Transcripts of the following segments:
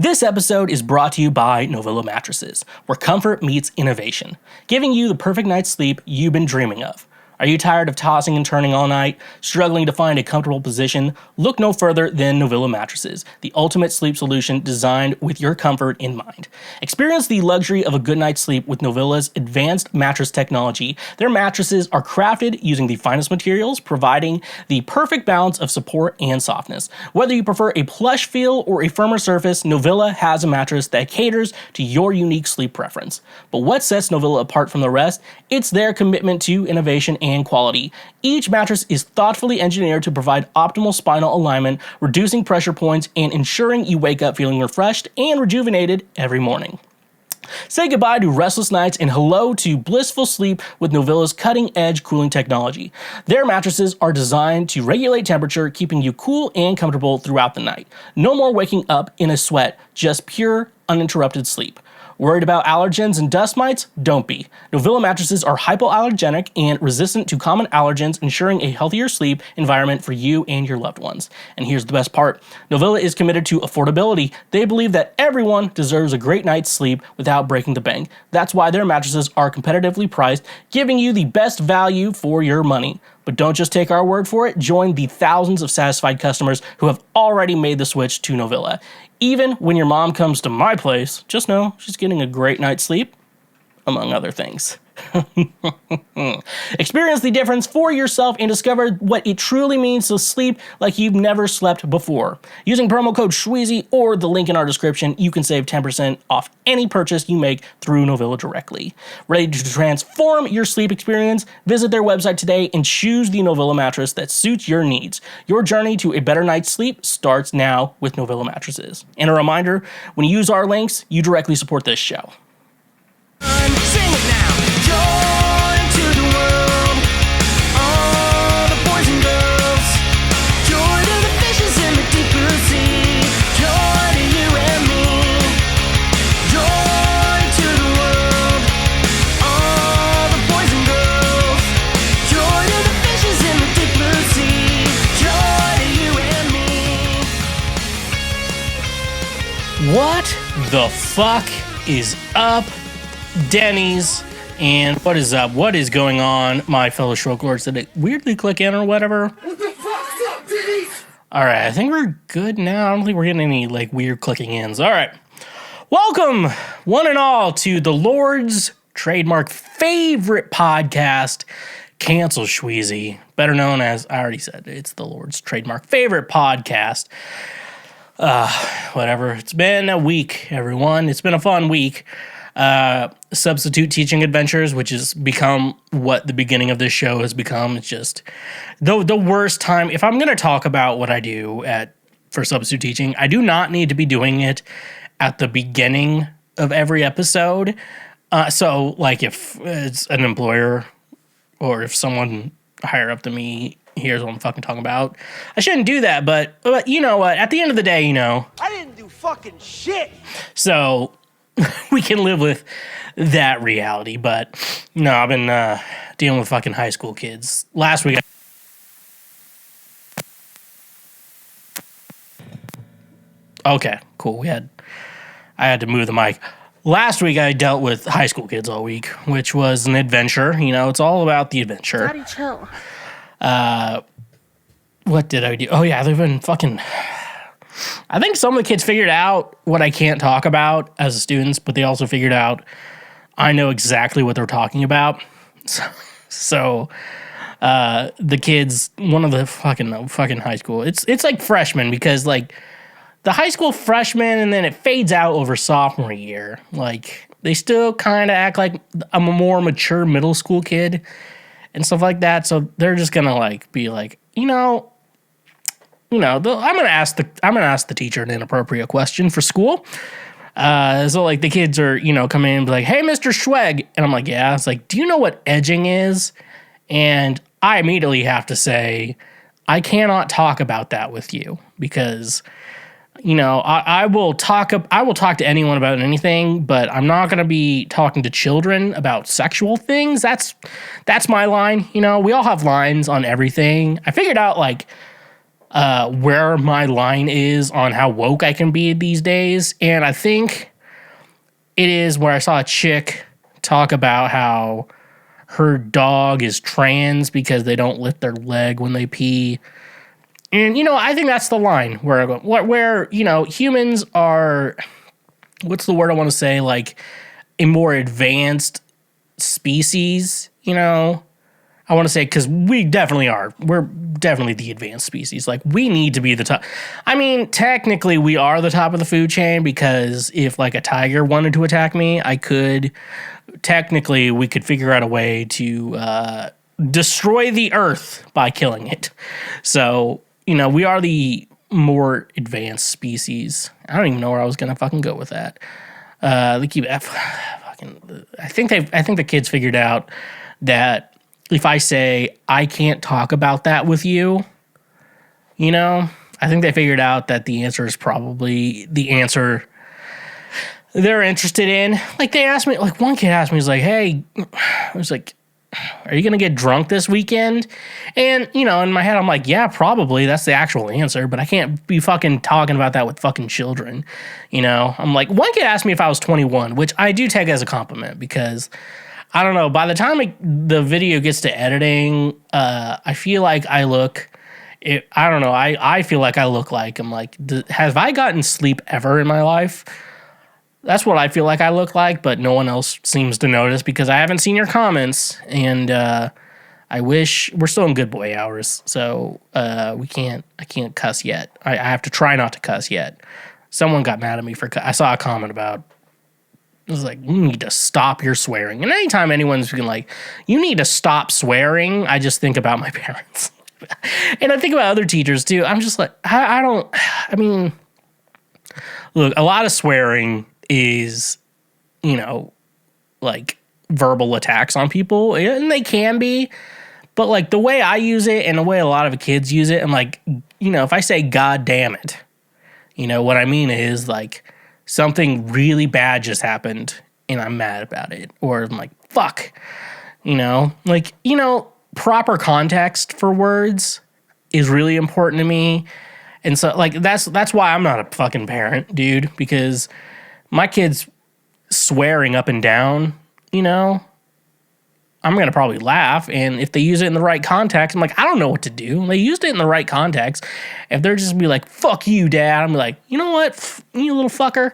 This episode is brought to you by Novilla Mattresses, where comfort meets innovation, giving you the perfect night's sleep you've been dreaming of. Are you tired of tossing and turning all night, struggling to find a comfortable position? Look no further than Novilla Mattresses, the ultimate sleep solution designed with your comfort in mind. Experience the luxury of a good night's sleep with Novilla's advanced mattress technology. Their mattresses are crafted using the finest materials, providing the perfect balance of support and softness. Whether you prefer a plush feel or a firmer surface, Novilla has a mattress that caters to your unique sleep preference. But what sets Novilla apart from the rest? It's their commitment to innovation and quality. Each mattress is thoughtfully engineered to provide optimal spinal alignment, reducing pressure points, and ensuring you wake up feeling refreshed and rejuvenated every morning. Say goodbye to restless nights and hello to blissful sleep with Novilla's cutting-edge cooling technology. Their mattresses are designed to regulate temperature, keeping you cool and comfortable throughout the night. No more waking up in a sweat, just pure, uninterrupted sleep. Worried about allergens and dust mites? Don't be. Novilla mattresses are hypoallergenic and resistant to common allergens, ensuring a healthier sleep environment for you and your loved ones. And here's the best part. Novilla is committed to affordability. They believe that everyone deserves a great night's sleep without breaking the bank. That's why their mattresses are competitively priced, giving you the best value for your money. But don't just take our word for it. Join the thousands of satisfied customers who have already made the switch to Novilla. Even when your mom comes to my place, just know she's getting a great night's sleep, among other things. Experience the difference for yourself and discover what it truly means to sleep like you've never slept before. Using promo code Schweezy or the link in our description, you can save 10% off any purchase you make through Novilla directly. Ready to transform your sleep experience? Visit their website today and choose the Novilla mattress that suits your needs. Your journey to a better night's sleep starts now with Novilla mattresses. And a reminder, when you use our links, you directly support this show. Sing it now. Joy to the world, all the boys and girls. Joy to the fishes in the deep blue sea. Joy to you and me. Joy to the world, all the boys and girls. Joy to the fishes in the deep blue sea. Joy to you and me. What the fuck is up, Denny's? And what is up? What is going on, my fellow Schwoke lords? Did it weirdly click in or whatever? What the fuck's up, Denny's? Alright, I think we're good now. I don't think we're getting any, weird clicking ins. Alright. Welcome, one and all, to the Lord's trademark favorite podcast, Cancel Schweezy. Better known as, I already said, it's the Lord's trademark favorite podcast. Whatever. It's been a week, everyone. It's been a fun week. Substitute teaching adventures, which has become what the beginning of this show has become. It's just the worst time. If I'm going to talk about what I do for substitute teaching, I do not need to be doing it at the beginning of every episode. So if it's an employer or if someone higher up than me here's what I'm fucking talking about, I shouldn't do that. But you know what? At the end of the day, I didn't do fucking shit. So we can live with that reality, but no, I've been dealing with fucking high school kids. Last week, okay, cool. I had to move the mic. Last week, I dealt with high school kids all week, which was an adventure. It's all about the adventure. Daddy, chill. What did I do? Oh yeah, they've been fucking. I think some of the kids figured out what I can't talk about as students, but they also figured out I know exactly what they're talking about. So the kids, one of the fucking high school, it's like freshmen because the high school freshmen and then it fades out over sophomore year. They still kind of act like I'm a more mature middle school kid and stuff like that. So they're just gonna be I'm gonna ask the teacher an inappropriate question for school. So the kids are coming in and be like, "Hey, Mr. Schweg," and I'm like, "Yeah." It's like, "Do you know what edging is?" And I immediately have to say, "I cannot talk about that with you because I will talk to anyone about anything, but I'm not gonna be talking to children about sexual things. That's my line. We all have lines on everything. I figured out where my line is on how woke I can be these days. And I think it is where I saw a chick talk about how her dog is trans because they don't lift their leg when they pee. And, I think that's the line where humans are, what's the word I want to say? Like a more advanced species, I want to say, because we definitely are. We're definitely the advanced species. Like, we need to be the top. I mean, technically, we are the top of the food chain because if, like, a tiger wanted to attack me, technically, we could figure out a way to destroy the earth by killing it. So, we are the more advanced species. I don't even know where I was going to fucking go with that. I think the kids figured out that if I say, I can't talk about that with you, I think they figured out that the answer is probably the answer they're interested in. Like, they asked me, like, one kid asked me, he's like, hey, I was like, are you going to get drunk this weekend? And, in my head, I'm like, yeah, probably. That's the actual answer, but I can't be fucking talking about that with fucking children. I'm like, one kid asked me if I was 21, which I do take as a compliment because I don't know. By the time the video gets to editing, I feel like I look. I don't know. I feel like I look like I'm like. Have I gotten sleep ever in my life? That's what I feel like I look like, but no one else seems to notice because I haven't seen your comments, and I wish we're still in good boy hours, so I can't cuss yet. I have to try not to cuss yet. Someone got mad at me I saw a comment about. It was like, you need to stop your swearing. And anytime anyone's being like, you need to stop swearing, I just think about my parents. And I think about other teachers too. I'm just like, I mean, look, a lot of swearing is, like verbal attacks on people, and they can be. But like the way I use it and the way a lot of kids use it, I'm like, if I say, God damn it, what I mean is like, something really bad just happened and I'm mad about it. Or I'm like, fuck. Proper context for words is really important to me. And so like that's why I'm not a fucking parent, dude, because my kids swearing up and down, I'm going to probably laugh. And if they use it in the right context, I'm like, I don't know what to do. They used it in the right context. If they're just be like, fuck you, dad, I'm like, you know what, you little fucker.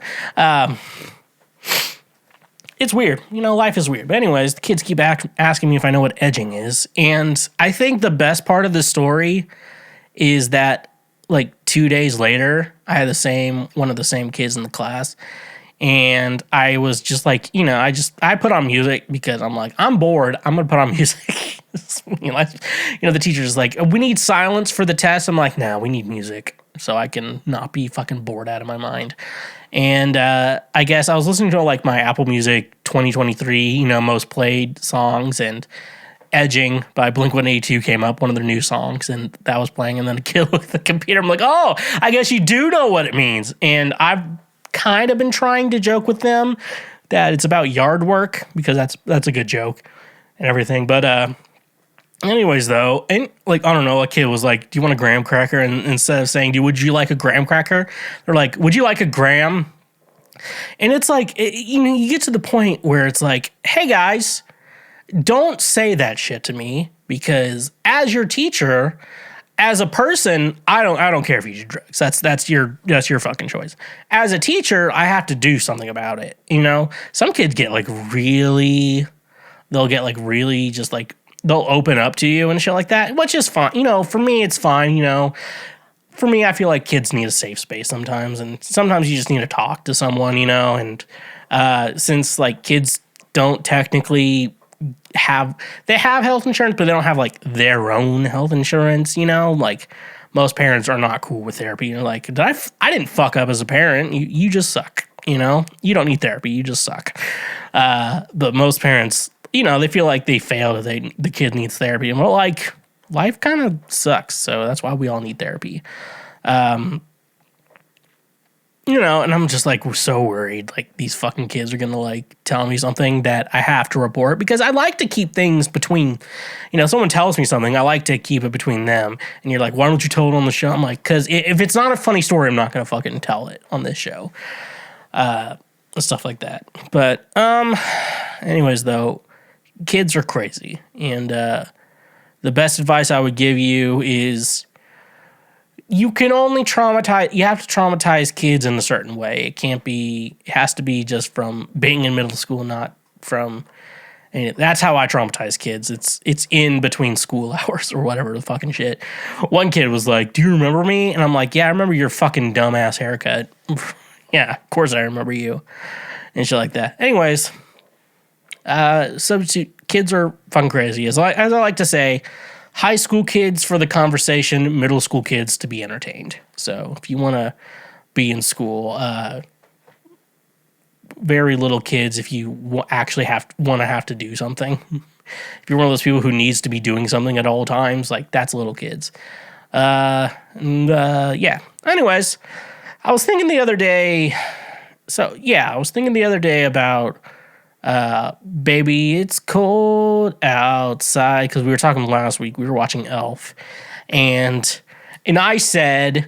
It's weird. Life is weird. But anyways, the kids keep asking me if I know what edging is. And I think the best part of the story is that like 2 days later, I had one of the same kids in the class. And I was just like, I put on music because I'm like, I'm bored. I'm going to put on music. The teacher's like, we need silence for the test. I'm like, nah, we need music so I can not be fucking bored out of my mind. And I guess I was listening to like my Apple Music 2023, most played songs, and Edging by Blink-182 came up, one of their new songs, and that was playing. And then a kid looked at the computer. I'm like, oh, I guess you do know what it means. And I've kind of been trying to joke with them that it's about yard work because that's a good joke and everything. But anyways, though, and like, I don't know, a kid was like, do you want a graham cracker? And instead of saying, would you like a graham cracker? They're like, would you like a graham? And it's like, you get to the point where it's like, hey guys, don't say that shit to me, because as your teacher, as a person, I don't care if you do drugs. That's your fucking choice. As a teacher, I have to do something about it. Some kids get they'll get really just like, they'll open up to you and shit like that, which is fine. For me, it's fine. For me, I feel like kids need a safe space sometimes, and sometimes you just need to talk to someone, and since like kids don't technically have health insurance, but they don't have like their own health insurance, like most parents are not cool with therapy. Like, I didn't fuck up as a parent. You just suck. You don't need therapy. You just suck. But most parents, they feel like they failed if the kid needs therapy. And we're like, life kind of sucks. So that's why we all need therapy. and I'm just like so worried. Like these fucking kids are gonna like tell me something that I have to report because I like to keep things between, someone tells me something, I like to keep it between them. And you're like, why don't you tell it on the show? I'm like, because if it's not a funny story, I'm not gonna fucking tell it on this show. Stuff like that. But anyways, though, kids are crazy, and the best advice I would give you is you can only you have to traumatize kids in a certain way. It has to be just from being in middle school, not from, and that's how I traumatize kids. It's in between school hours or whatever the fucking shit. One kid was like, do you remember me? And I'm like, yeah, I remember your fucking dumbass haircut. Yeah, of course I remember you. And shit like that. Anyways, substitute kids are fucking crazy. As I like to say, high school kids for the conversation, middle school kids to be entertained. So if you want to be in school, very little kids if you actually want to have to do something. If you're one of those people who needs to be doing something at all times, like that's little kids. Yeah. Anyways, I was thinking the other day about Baby It's Cold Outside, because we were talking last week, we were watching Elf, and I said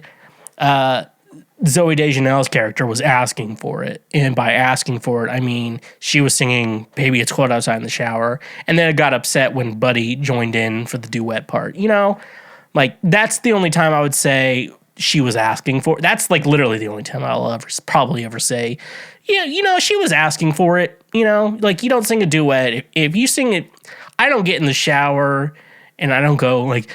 Zooey Deschanel's character was asking for it, and by asking for it, I mean she was singing Baby It's Cold Outside in the shower, and then it got upset when Buddy joined in for the duet part. Like that's the only time I would say she was asking for it. That's like literally the only time I'll probably ever say, yeah, she was asking for it. Like you don't sing a duet. If you sing it, I don't get in the shower and I don't go like,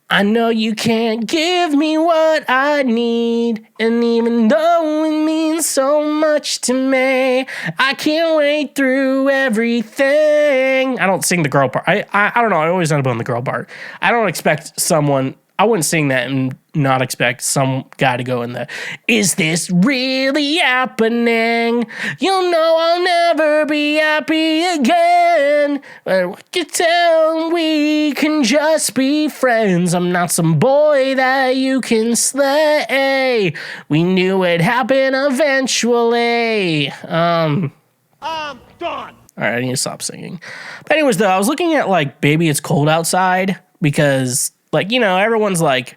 I know you can't give me what I need, and even though it means so much to me, I can't wait through everything. I don't sing the girl part. I don't know. I always end up on the girl part. I don't expect someone. I wouldn't sing that and not expect some guy to go in the, is this really happening? You'll know I'll never be happy again. But what you tell, we can just be friends. I'm not some boy that you can slay. We knew it'd happen eventually. I'm done. All right, I need to stop singing. But anyways, though, I was looking at like Baby It's Cold Outside because like, everyone's like,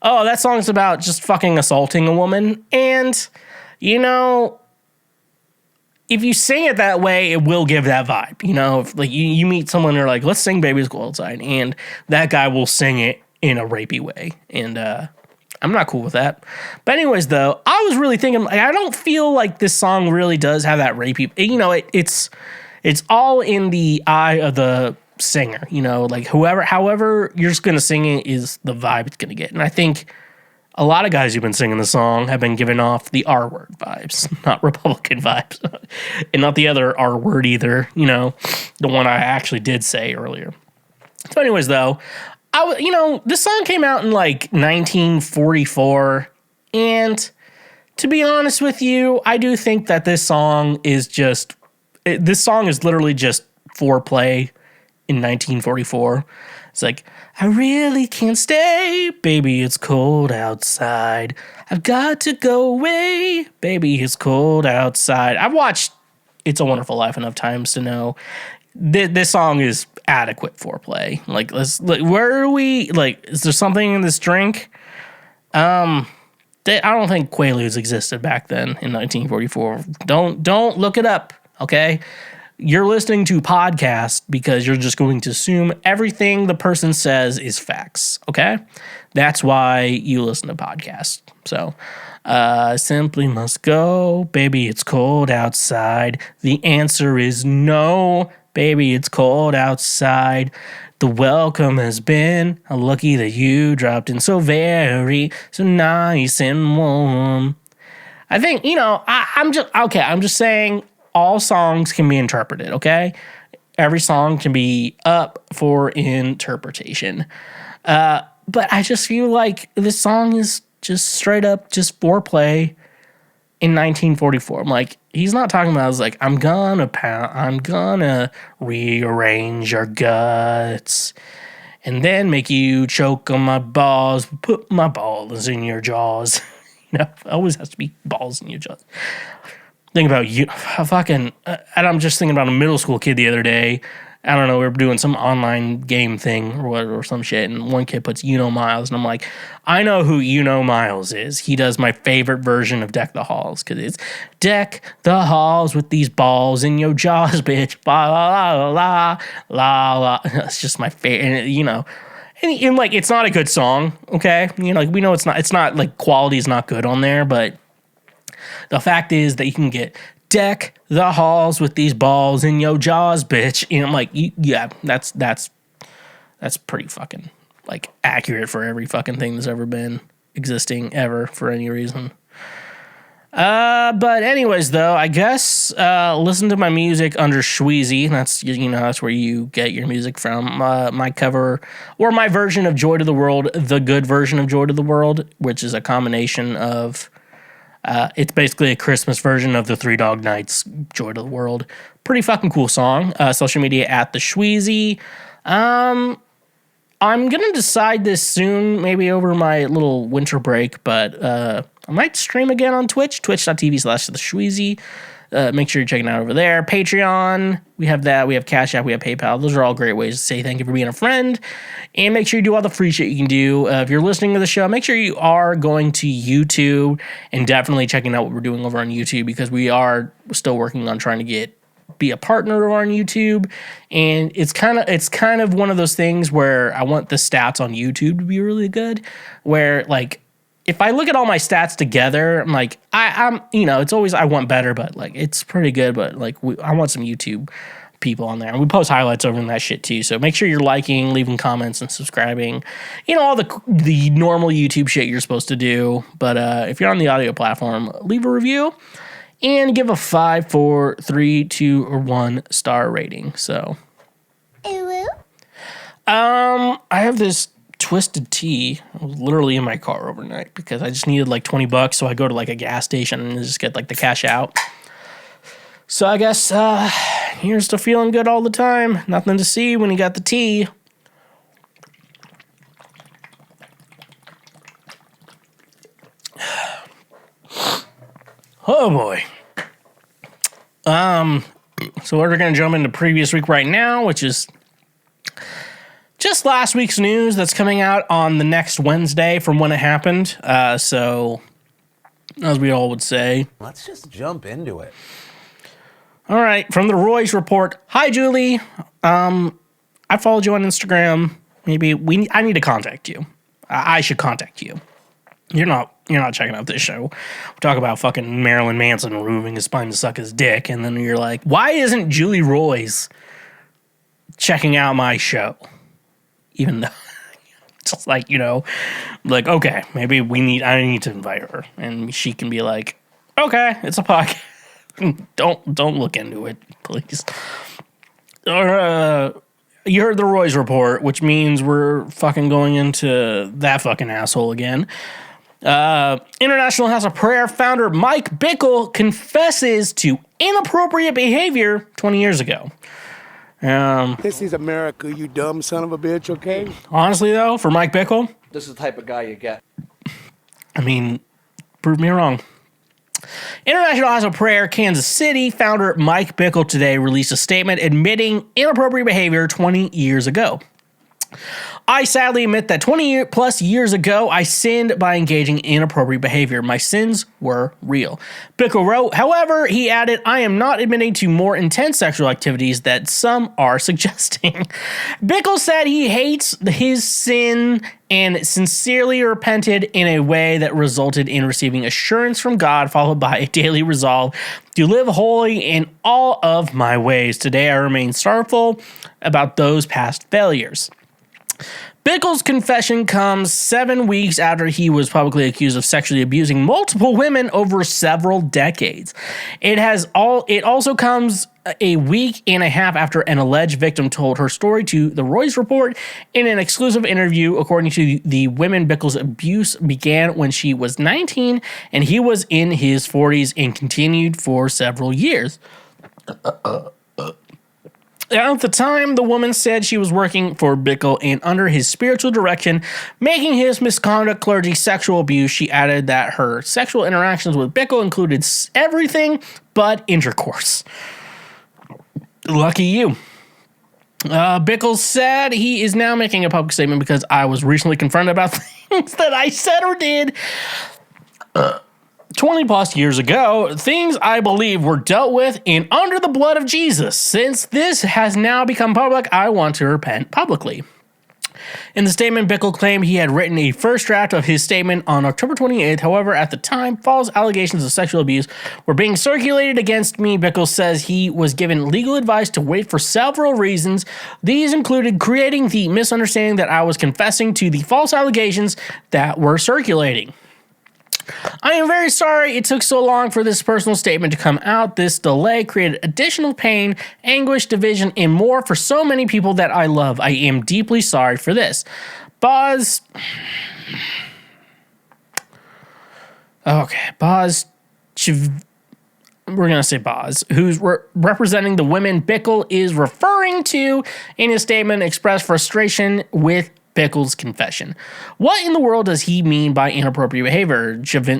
oh, that song's about just fucking assaulting a woman. And, if you sing it that way, it will give that vibe. If like you meet someone and they're like, let's sing Baby It's Cold Outside, and that guy will sing it in a rapey way. And I'm not cool with that. But anyways, though, I was really thinking, like, I don't feel like this song really does have that rapey. It's all in the eye of the singer, like however you're just gonna sing it is the vibe it's gonna get. And I think a lot of guys who've been singing the song have been giving off the R word vibes, not Republican vibes, and not the other R word either. The one I actually did say earlier. So, anyways, though, this song came out in like 1944, and to be honest with you, I do think that this song is literally just foreplay. In 1944, it's like, I really can't stay, baby, it's cold outside. I've got to go away, baby, it's cold outside. I've watched It's a Wonderful Life enough times to know this song is adequate foreplay. Like, where are we? Like, is there something in this drink? I don't think Quaaludes existed back then in 1944. Don't look it up, okay? You're listening to podcasts because you're just going to assume everything the person says is facts, okay? That's why you listen to podcasts. So, simply must go. Baby, it's cold outside. The answer is no. Baby, it's cold outside. The welcome has been lucky that you dropped in so nice and warm. I think, I'm just saying, all songs can be interpreted, okay? Every song can be up for interpretation. But I just feel like this song is just straight up just foreplay in 1944. I'm like, he's not talking about, it's like, I'm gonna rearrange your guts and then make you choke on my balls, put my balls in your jaws. No, it always has to be balls in your jaws. Think about you, fucking. And I'm just thinking about a middle school kid the other day. I don't know, we were doing some online game thing or whatever, or some shit, and one kid puts Miles, and I'm like, I know who Miles is. He does my favorite version of Deck the Halls, because it's Deck the Halls with these balls in your jaws, bitch. La la la la la la. It's just my favorite, and like, it's not a good song, okay? Like, we know it's not like, quality is not good on there, but the fact is that you can get Deck the Halls with these balls in your jaws, bitch. And I'm like, yeah, that's pretty fucking, like, accurate for every fucking thing that's ever been existing ever for any reason. But anyways, though, I guess listen to my music under Schweezy. That's where you get your music from. My cover or my version of Joy to the World, the good version of Joy to the World, which is a combination of. It's basically a Christmas version of the Three Dog Nights Joy to the World. Pretty fucking cool song. Social media at TheSchweezy. I'm going to decide this soon, maybe over my little winter break, but I might stream again on Twitch, twitch.tv/TheSchweezy. Make sure you're checking out over there. Patreon, we have that. We have Cash App, we have PayPal. Those are all great ways to say thank you for being a friend. And make sure you do all the free shit you can do. If you're listening to the show, make sure you are going to YouTube and definitely checking out what we're doing over on YouTube, because we are still working on trying to be a partner on YouTube. And it's kind of one of those things where I want the stats on YouTube to be really good, where, like, if I look at all my stats together, I'm like, I'm it's always, I want better, but, like, it's pretty good, but, like, I want some YouTube people on there. And we post highlights over in that shit too. So make sure you're liking, leaving comments, and subscribing. All the normal YouTube shit you're supposed to do. But if you're on the audio platform, leave a review and give a 5, 4, 3, 2, or 1 star rating. So I have this Twisted Tea. I was literally in my car overnight because I just needed like $20, so I go to like a gas station and just get like the cash out. So I guess here's to feeling good all the time. Nothing to see when you got the tea. Oh boy. So we're gonna jump into previous week right now, which is just last week's news that's coming out on the next Wednesday from when it happened. So, as we all would say, let's just jump into it. All right, from the Roy's Report. Hi, Julie. I followed you on Instagram. Maybe I need to contact you. I should contact you. You're not checking out this show. We talk about fucking Marilyn Manson removing his spine to suck his dick, and then you're like, why isn't Julie Roy's checking out my show? Even though, just like, like, okay, maybe I need to invite her, and she can be like, okay, it's a podcast. Don't look into it, please. Or you heard the Roy's Report, which means we're fucking going into that fucking asshole again. International House of Prayer founder Mike Bickle confesses to inappropriate behavior 20 years ago. This is America, you dumb son of a bitch, okay? Honestly, though, for Mike Bickle, This is the type of guy you get. I mean, prove me wrong. International House of Prayer Kansas City founder Mike Bickle today released a statement admitting inappropriate behavior 20 years ago. I sadly admit that 20 plus years ago, I sinned by engaging in inappropriate behavior. My sins were real. Bickle wrote, however, he added, I am not admitting to more intense sexual activities that some are suggesting. Bickle said he hates his sin and sincerely repented in a way that resulted in receiving assurance from God, followed by a daily resolve to live holy in all of my ways. Today, I remain sorrowful about those past failures. Bickle's confession comes 7 weeks after he was publicly accused of sexually abusing multiple women over several decades. It also comes a week and a half after an alleged victim told her story to the Roy's Report in an exclusive interview. According to the women, Bickle's abuse began when she was 19 and he was in his 40s and continued for several years. At the time, the woman said she was working for Bickle and under his spiritual direction, making his misconduct clergy sexual abuse. She added that her sexual interactions with Bickle included everything but intercourse. Lucky you. Bickle said he is now making a public statement because I was recently confronted about things that I said or did 20 plus years ago, things I believe were dealt with and under the blood of Jesus. Since this has now become public, I want to repent publicly. In the statement, Bickle claimed he had written a first draft of his statement on October 28th. However, at the time, false allegations of sexual abuse were being circulated against me. Bickle says he was given legal advice to wait for several reasons. These included creating the misunderstanding that I was confessing to the false allegations that were circulating. I am very sorry it took so long for this personal statement to come out. This delay created additional pain, anguish, division, and more for so many people that I love. I am deeply sorry for this. Boz. Okay, Boz. We're going to say Boz, who's representing the women Bickle is referring to in his statement, expressed frustration with Bickle's confession. What in the world does he mean by inappropriate behavior? Jazildan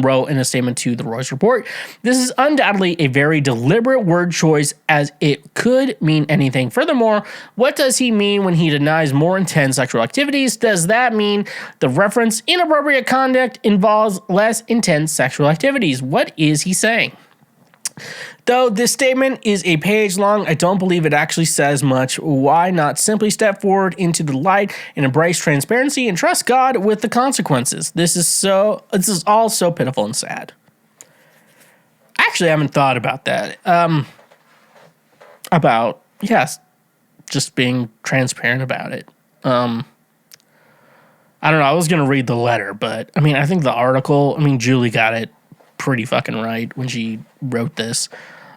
wrote in a statement to the Royce Report. This is undoubtedly a very deliberate word choice as it could mean anything. Furthermore, what does he mean when he denies more intense sexual activities? Does that mean the reference inappropriate conduct involves less intense sexual activities? What is he saying? Though this statement is a page long, I don't believe it actually says much. Why not simply step forward into the light and embrace transparency and trust God with the consequences? This is all so pitiful and sad. Actually, I haven't thought about that. Just being transparent about it. I don't know. I was going to read the letter, but I think the article, Julie got it pretty fucking right when she wrote this.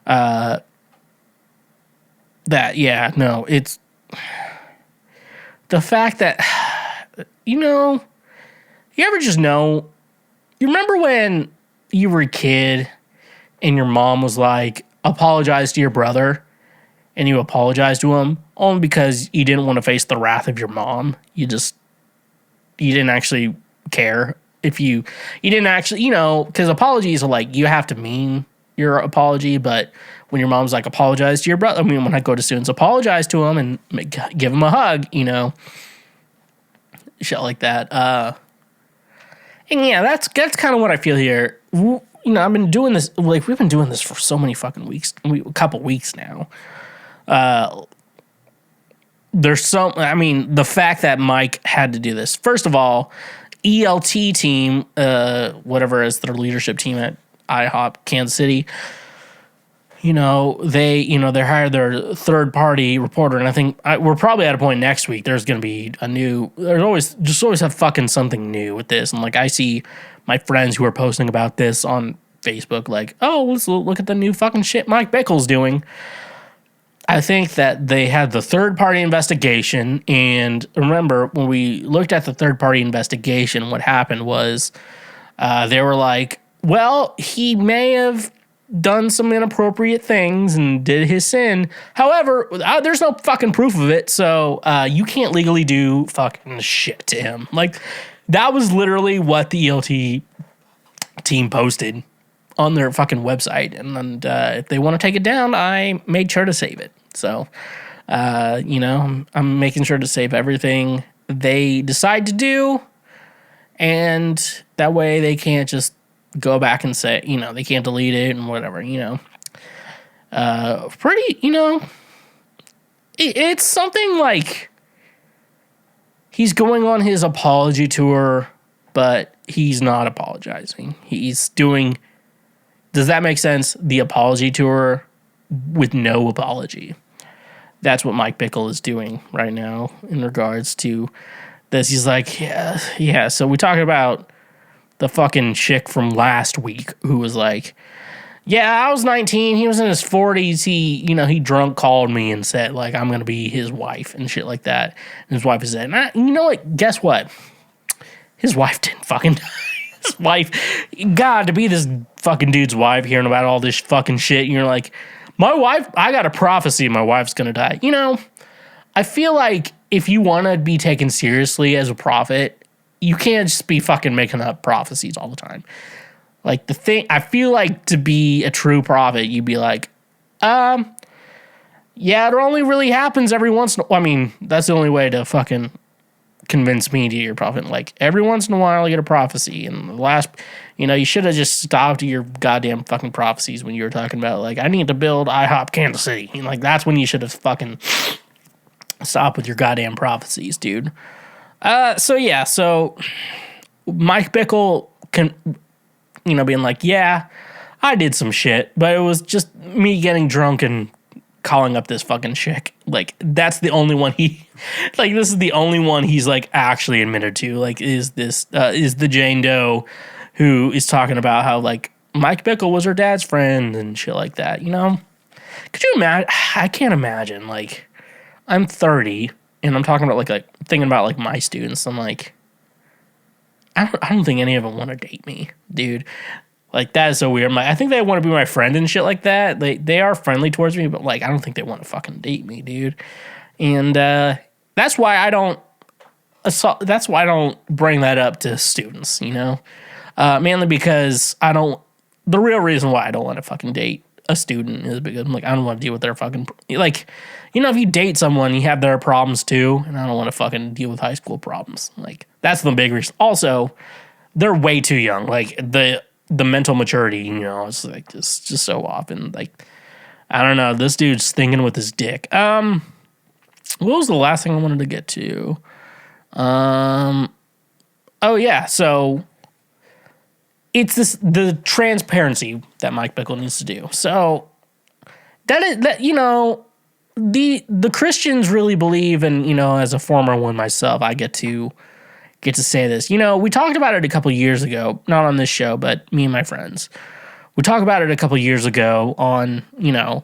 It's the fact that, you ever just know, you remember when you were a kid and your mom was like, apologize to your brother, and you apologized to him only because you didn't want to face the wrath of your mom. You didn't actually care. If you didn't actually, because apologies are like, you have to mean your apology, but when your mom's like, apologize to your brother, when I go to students, apologize to him and give him a hug, shit like that. And yeah, that's kind of what I feel here. I've been doing this, we've been doing this for so many fucking weeks, a couple weeks now. The fact that Mike had to do this, first of all, ELT team, whatever is their leadership team at IHOP Kansas City, they hired their third party reporter, and I think we're probably at a point next week. There's going to be there's always have fucking something new with this, and like I see my friends who are posting about this on Facebook, like, oh, let's look at the new fucking shit Mike Bickle's doing. I think that they had the third-party investigation, and remember, when we looked at the third-party investigation, what happened was they were like, well, he may have done some inappropriate things and did his sin. However, there's no fucking proof of it, so you can't legally do fucking shit to him. Like, that was literally what the ELT team posted on their fucking website, and if they want to take it down, I made sure to save it. So, I'm making sure to save everything they decide to do, and that way they can't just go back and say, they can't delete it and whatever, it's something like he's going on his apology tour, but he's not apologizing. He's doing, does that make sense? The apology tour with no apology. That's what Mike Bickle is doing right now in regards to this. He's like, yeah. So we talk about the fucking chick from last week who was like, yeah, I was 19. He was in his 40s. He drunk called me and said, like, I'm going to be his wife and shit like that. And his wife is dead. And you know what? Guess what? His wife didn't fucking die. His wife, God, to be this fucking dude's wife hearing about all this fucking shit. And you're like, My wife, I got a prophecy my wife's going to die. You know, I feel like if you want to be taken seriously as a prophet, you can't just be fucking making up prophecies all the time. Like the thing, I feel like to be a true prophet, you'd be like, yeah, it only really happens every once in a while. I mean, that's the only way to fucking convince me to your prophet. Like every once in a while, I get a prophecy, and the last, you know, you should have just stopped your goddamn fucking prophecies when you were talking about like I need to build IHOP Kansas City. You know, like that's when you should have fucking stopped with your goddamn prophecies, dude. So Mike Bickle can, you know, being like, yeah, I did some shit, but it was just me getting drunk and calling up this fucking chick. Like, that's the only one like, this is the only one he's, like, actually admitted to. Like, is the Jane Doe who is talking about how, like, Mike Bickle was her dad's friend and shit like that, you know? Could you imagine? I can't imagine, like, I'm 30, and I'm talking about, like thinking about, like, my students. I'm like, I don't think any of them want to date me, dude. Like, that is so weird. I think they want to be my friend and shit like that. They are friendly towards me, but, like, I don't think they want to fucking date me, dude. And that's why I don't bring that up to students, you know? Mainly because the real reason why I don't want to fucking date a student is because I'm like, I don't want to deal with their fucking, like, you know, if you date someone, you have their problems too, and I don't want to fucking deal with high school problems. Like, that's the big reason. Also, they're way too young. Like, the mental maturity, you know, it's like just so often. Like, I don't know. This dude's thinking with his dick. What was the last thing I wanted to get to? Oh yeah, so it's the transparency that Mike Bickle needs to do. So that you know, the Christians really believe, and you know, as a former one myself, I get to say this. You know, we talked about it a couple years ago, not on this show, but me and my friends. We talked about it a couple years ago on, you know,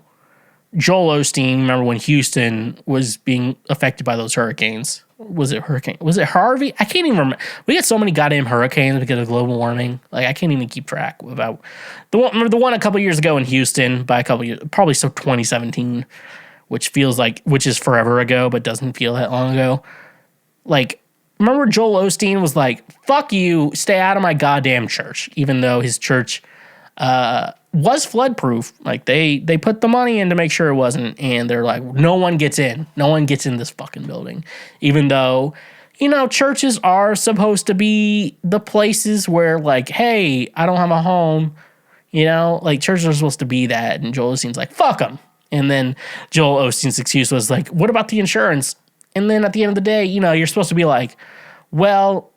Joel Osteen. Remember when Houston was being affected by those hurricanes? Was it Harvey? I can't even remember. We get so many goddamn hurricanes because of global warming. Like, I can't even keep track about the one a couple years ago in Houston by a couple years, probably 2017, which is forever ago, but doesn't feel that long ago. Like, remember Joel Osteen was like, fuck you, stay out of my goddamn church, even though his church was flood-proof. Like, they put the money in to make sure it wasn't, and they're like, no one gets in. No one gets in this fucking building. Even though, you know, churches are supposed to be the places where, like, hey, I don't have a home. You know, like, churches are supposed to be that, and Joel Osteen's like, fuck them. And then Joel Osteen's excuse was like, what about the insurance? And then at the end of the day, you know, you're supposed to be like, well,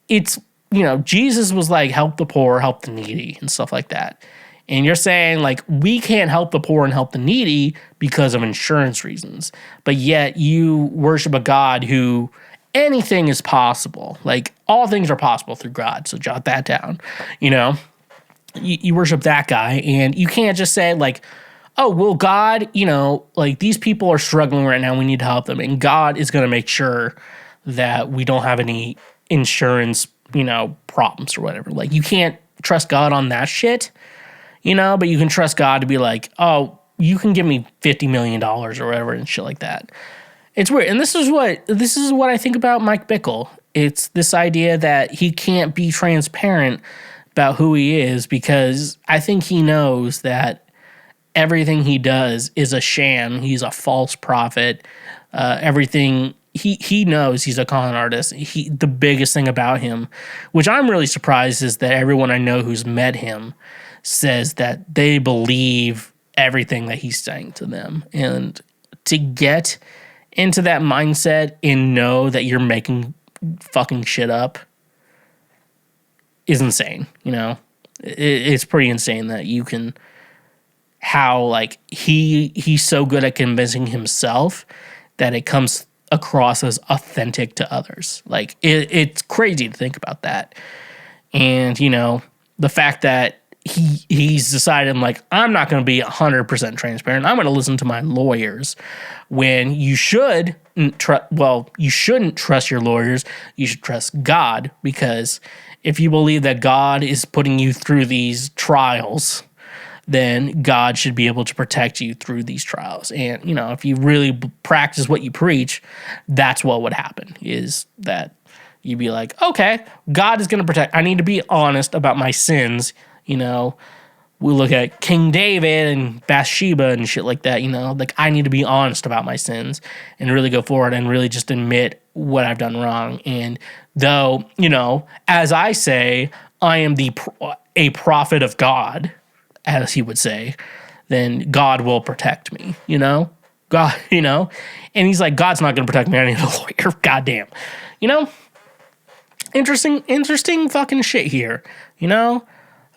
it's, you know, Jesus was like, help the poor, help the needy, and stuff like that. And you're saying, like, we can't help the poor and help the needy because of insurance reasons. But yet you worship a God who anything is possible. Like, all things are possible through God. So jot that down. You know, you worship that guy, and you can't just say, like, oh, well, God, you know, like, these people are struggling right now. We need to help them. And God is going to make sure that we don't have any insurance, you know, problems or whatever. Like, you can't trust God on that shit, you know, but you can trust God to be like, oh, you can give me $50 million or whatever and shit like that. It's weird. And this is what I think about Mike Bickle. It's this idea that he can't be transparent about who he is because I think he knows that everything he does is a sham. He's a false prophet. Everything he knows he's a con artist. The biggest thing about him, which I'm really surprised, is that everyone I know who's met him says that they believe everything that he's saying to them. And to get into that mindset and know that you're making fucking shit up is insane. You know, it's pretty insane that you can. How, like, he's so good at convincing himself that it comes across as authentic to others. Like, it's crazy to think about that. And, you know, the fact that he's decided, like, I'm not going to be 100% transparent. I'm going to listen to my lawyers. When you shouldn't trust your lawyers. You should trust God, because if you believe that God is putting you through these trials then God should be able to protect you through these trials. And, you know, if you really practice what you preach, that's what would happen, is that you'd be like, okay, God is going to protect. I need to be honest about my sins. You know, we look at King David and Bathsheba and shit like that, you know, like I need to be honest about my sins and really go forward and really just admit what I've done wrong. And though, you know, as I say, I am a prophet of God, as he would say, then God will protect me, you know? God, you know? And he's like, God's not going to protect me. I need a lawyer. Goddamn. You know? Interesting fucking shit here, you know?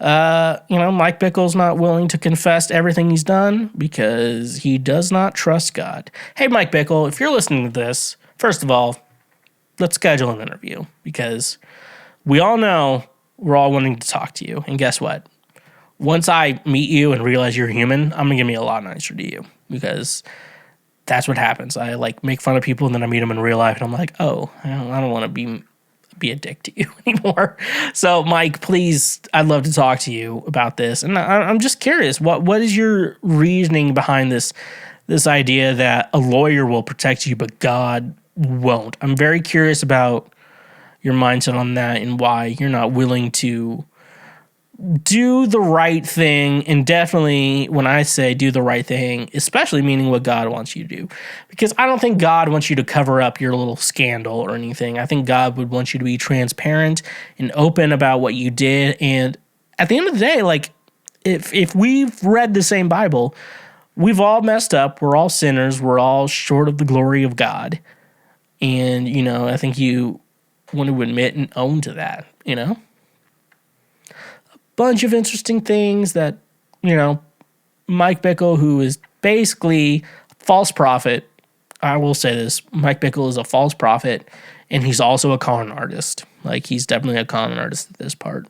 Mike Bickle's not willing to confess everything he's done because he does not trust God. Hey, Mike Bickle, if you're listening to this, first of all, let's schedule an interview because we all know we're all wanting to talk to you. And guess what? Once I meet you and realize you're human, I'm going to be a lot nicer to you because that's what happens. I like make fun of people and then I meet them in real life and I'm like, oh, I don't want to be a dick to you anymore. So, Mike, please, I'd love to talk to you about this. And I'm just curious, what is your reasoning behind this idea that a lawyer will protect you, but God won't? I'm very curious about your mindset on that and why you're not willing to do the right thing. And definitely when I say do the right thing, especially meaning what God wants you to do, because I don't think God wants you to cover up your little scandal or anything. I think God would want you to be transparent and open about what you did. And at the end of the day, like if we've read the same Bible, we've all messed up. We're all sinners. We're all short of the glory of God. And, you know, I think you want to admit and own to that, you know? Bunch of interesting things that, you know, Mike Bickle, who is basically a false prophet. I will say this, Mike Bickle is a false prophet, and he's also a con artist. Like, he's definitely a con artist at this part.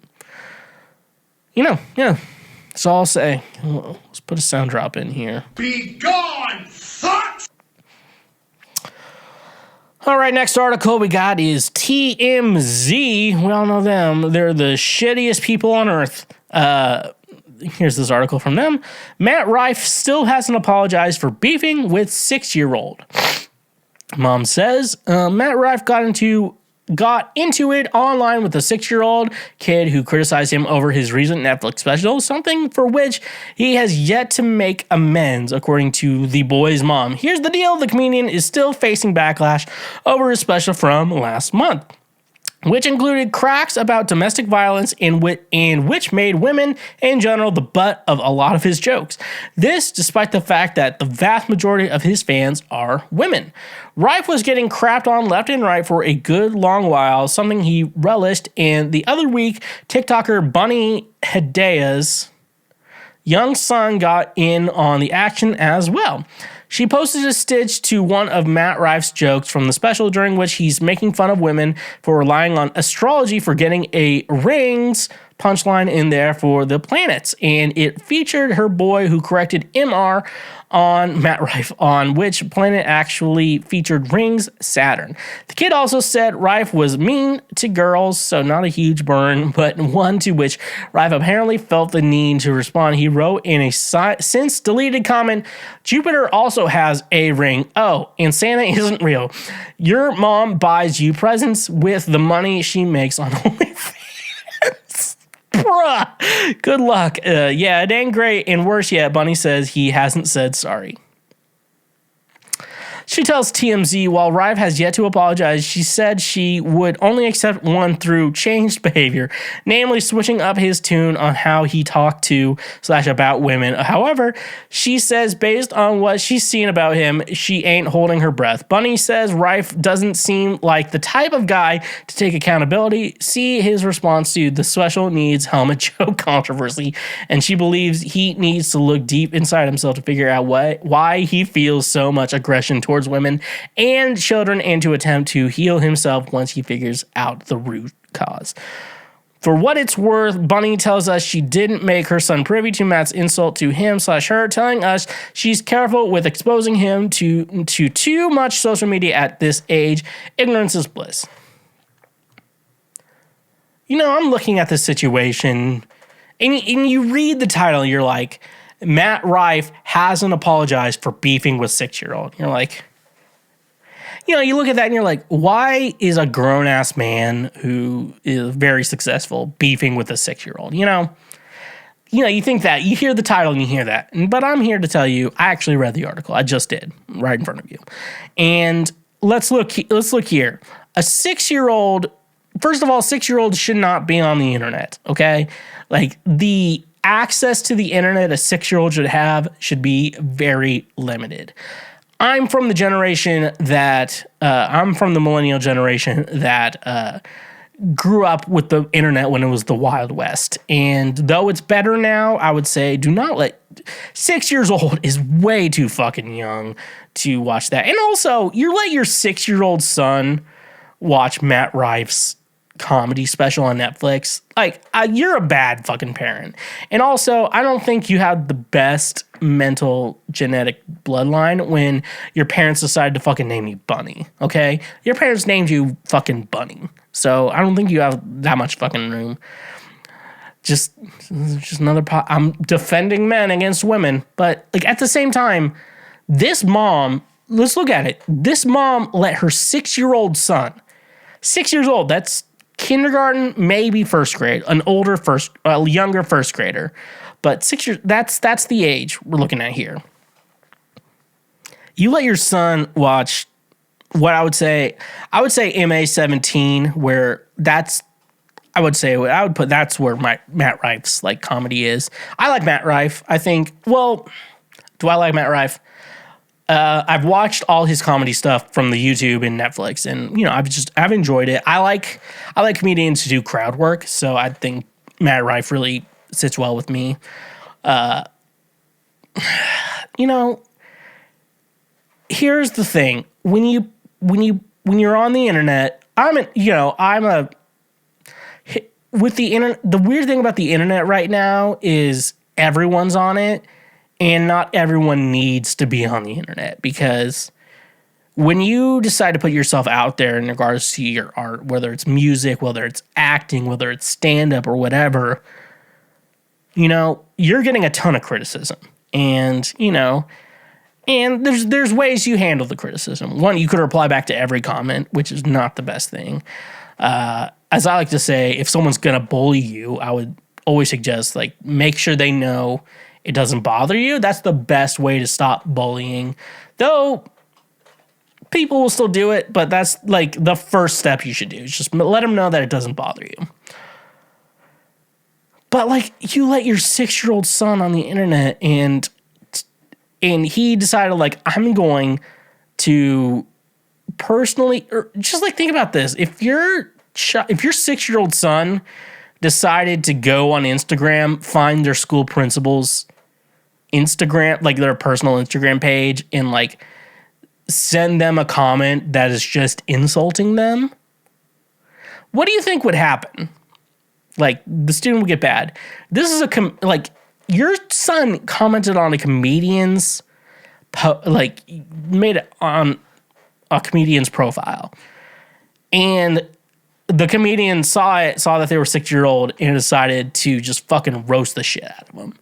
You know, yeah, that's all I'll say. Let's put a sound drop in here. Be gone, fucks! All right, next article we got is TMZ. We all know them. They're the shittiest people on earth. Here's this article from them. Matt Rife still hasn't apologized for beefing with 6-year-old. Mom says Matt Rife got into it online with a 6-year-old kid who criticized him over his recent Netflix special, something for which he has yet to make amends, according to the boy's mom. Here's the deal. The comedian is still facing backlash over his special from last month, which included cracks about domestic violence and which made women in general the butt of a lot of his jokes. This despite the fact that the vast majority of his fans are women. Rife was getting crapped on left and right for a good long while, something he relished, and the other week, TikToker Bunny Hedaya's young son got in on the action as well. She posted a stitch to one of Matt Rife's jokes from the special, during which he's making fun of women for relying on astrology for getting a rings punchline in there for the planets. And it featured her boy who corrected MR on Matt Rife on which planet actually featured rings, Saturn. The kid also said Rife was mean to girls, so not a huge burn, but one to which Rife apparently felt the need to respond. He wrote in a since deleted comment, Jupiter also has a ring. Oh, and Santa isn't real. Your mom buys you presents with the money she makes on OnlyFans. Bruh, good luck. Yeah, it ain't great. And worse yet, Bunny says he hasn't said sorry. She tells TMZ while Rife has yet to apologize, she said she would only accept one through changed behavior, namely switching up his tune on how he talked to / about women. However, she says based on what she's seen about him, she ain't holding her breath. Bunny says Rife doesn't seem like the type of guy to take accountability. See his response to the special needs helmet joke controversy, and she believes he needs to look deep inside himself to figure out why he feels so much aggression towards women and children, and to attempt to heal himself once he figures out the root cause. For what it's worth, Bunny tells us she didn't make her son privy to Matt's insult to him / her, telling us she's careful with exposing him to too much social media at this age. Ignorance is bliss. You know, I'm looking at this situation And you read the title, and you're like, Matt Rife hasn't apologized for beefing with 6-year-old. You're like, you look at that and you're like, why is a grown-ass man who is very successful beefing with a 6-year-old? You think that. You hear the title and you hear that. But I'm here to tell you, I actually read the article. I just did, right in front of you. And let's look here. A 6-year-old, first of all, 6-year-olds should not be on the internet, okay? Like, the access to the internet a 6-year-old should be very limited. I'm from the millennial generation that grew up with the internet when it was the Wild West. And though it's better now, I would say do not let 6 years old is way too fucking young to watch that. And also, you let your 6-year-old son watch Matt Rife's comedy special on Netflix. Like, you're a bad fucking parent. And also, I don't think you have the best mental genetic bloodline when your parents decided to fucking name you Bunny, okay? Your parents named you fucking Bunny. So I don't think you have that much fucking room. Just another I'm defending men against women. But, like, at the same time, this mom, let's look at it. This mom let her 6-year-old son, 6 years old, that's kindergarten, maybe first grade, younger first grader, but 6 years, that's the age we're looking at here. You let your son watch what I would say MA-17, where that's that's where my Matt Rife's like comedy is. I like Matt Rife. I think, well, do I like Matt Rife? I've watched all his comedy stuff from the YouTube and Netflix, and I've enjoyed it. I like comedians who do crowd work, so I think Matt Rife really sits well with me. Here's the thing: when you're on the internet, with the internet. The weird thing about the internet right now is everyone's on it. And not everyone needs to be on the internet, because when you decide to put yourself out there in regards to your art, whether it's music, whether it's acting, whether it's stand-up or whatever, you're getting a ton of criticism. And, and there's ways you handle the criticism. One, you could reply back to every comment, which is not the best thing. As I like to say, if someone's going to bully you, I would always suggest, like, make sure they know it doesn't bother you. That's the best way to stop bullying. Though people will still do it, but that's like the first step you should do. Just let them know that it doesn't bother you. But like, you let your 6-year-old son on the internet and he decided, like, I'm going to personally, or just like, think about this. If your 6-year-old son decided to go on Instagram, find their school principal's Instagram, like their personal Instagram page, and like send them a comment that is just insulting them, what do you think would happen? Like, the student would get bad. This is your son commented on a comedian's, made it on a comedian's profile, and the comedian saw that they were 6-year-old and decided to just fucking roast the shit out of them.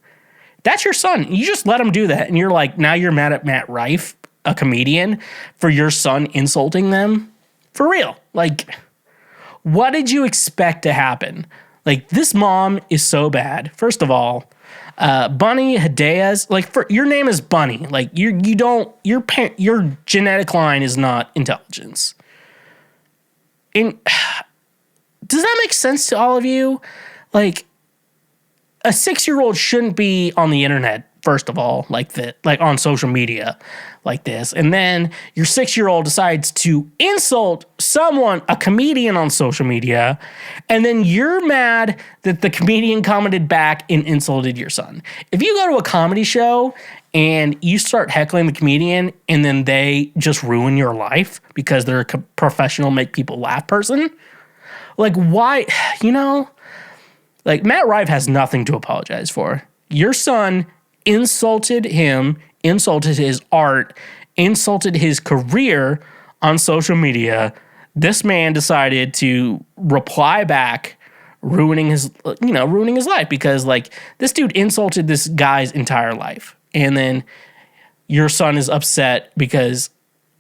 That's your son. You just let him do that. And you're like, now you're mad at Matt Rife, a comedian, for your son insulting them? For real. Like, what did you expect to happen? Like, this mom is so bad. First of all, Bunny Hideas, like, your name is Bunny. Like, your genetic line is not intelligence. And does that make sense to all of you? Like, a 6-year-old shouldn't be on the internet, first of all, like on social media like this. And then your 6-year-old decides to insult someone, a comedian, on social media, and then you're mad that the comedian commented back and insulted your son. If you go to a comedy show and you start heckling the comedian and then they just ruin your life because they're a professional make people laugh person, like, why, like, Matt Rife has nothing to apologize for. Your son insulted him, insulted his art, insulted his career on social media. This man decided to reply back, ruining his life, because like this dude insulted this guy's entire life, and then your son is upset because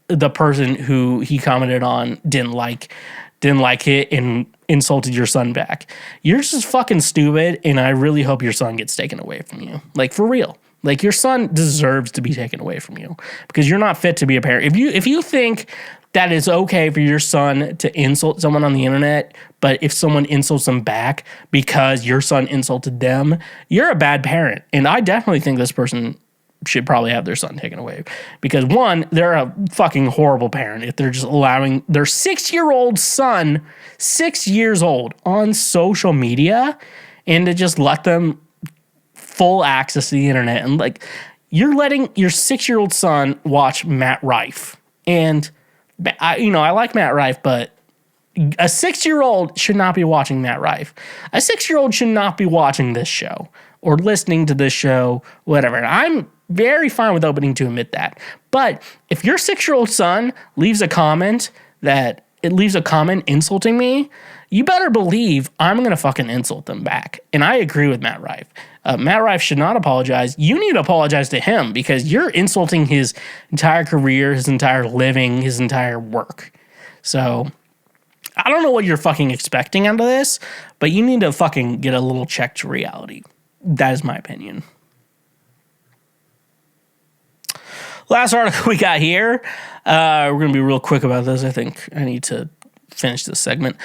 the person who he commented on didn't like it and insulted your son back. You're just fucking stupid, and I really hope your son gets taken away from you. Like, for real. Like, your son deserves to be taken away from you because you're not fit to be a parent. If you think that it's okay for your son to insult someone on the internet, but if someone insults them back because your son insulted them, you're a bad parent. And I definitely think this person should probably have their son taken away because, one, they're a fucking horrible parent if they're just allowing their 6-year-old son, 6 years old, on social media and to just let them full access to the internet. And like, you're letting your 6-year-old son watch Matt Rife. And I like Matt Rife, but a 6-year-old should not be watching Matt Rife. A 6-year-old should not be watching this show or listening to this show, whatever. And I'm very fine with opening to admit that. But if your 6-year-old son leaves a comment insulting me, you better believe I'm going to fucking insult them back. And I agree with Matt Rife. Matt Rife should not apologize. You need to apologize to him because you're insulting his entire career, his entire living, his entire work. So I don't know what you're fucking expecting out of this, but you need to fucking get a little check to reality. That is my opinion. Last article we got here. We're going to be real quick about this. I think I need to finish this segment.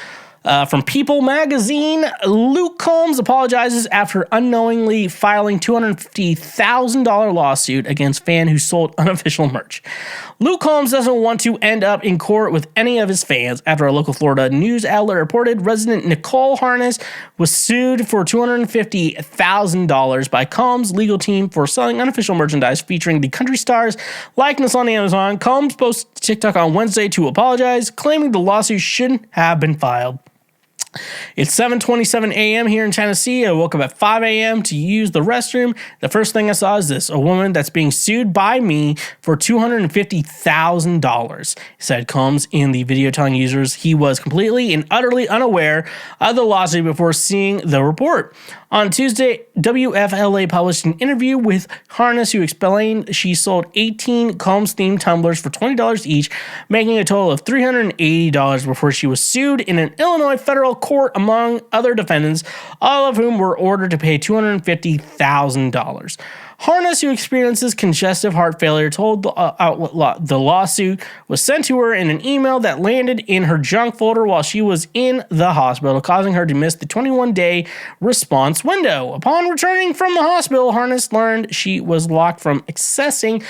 From People Magazine, Luke Combs apologizes after unknowingly filing $250,000 lawsuit against fan who sold unofficial merch. Luke Combs doesn't want to end up in court with any of his fans after a local Florida news outlet reported resident Nicole Harness was sued for $250,000 by Combs' legal team for selling unofficial merchandise featuring the country star's likeness on Amazon. Combs posted to TikTok on Wednesday to apologize, claiming the lawsuit shouldn't have been filed. It's 7:27 a.m. here in Tennessee. I woke up at 5 a.m. to use the restroom. The first thing I saw is this: a woman that's being sued by me for $250,000, said Combs in the video, telling users he was completely and utterly unaware of the lawsuit before seeing the report. On Tuesday, WFLA published an interview with Harness, who explained she sold 18 Combs-themed tumblers for $20 each, making a total of $380 before she was sued in an Illinois federal court, among other defendants, all of whom were ordered to pay $250,000. Harness, who experiences congestive heart failure, told the outlet the lawsuit was sent to her in an email that landed in her junk folder while she was in the hospital, causing her to miss the 21-day response window. Upon returning from the hospital, Harness learned she was locked from accessing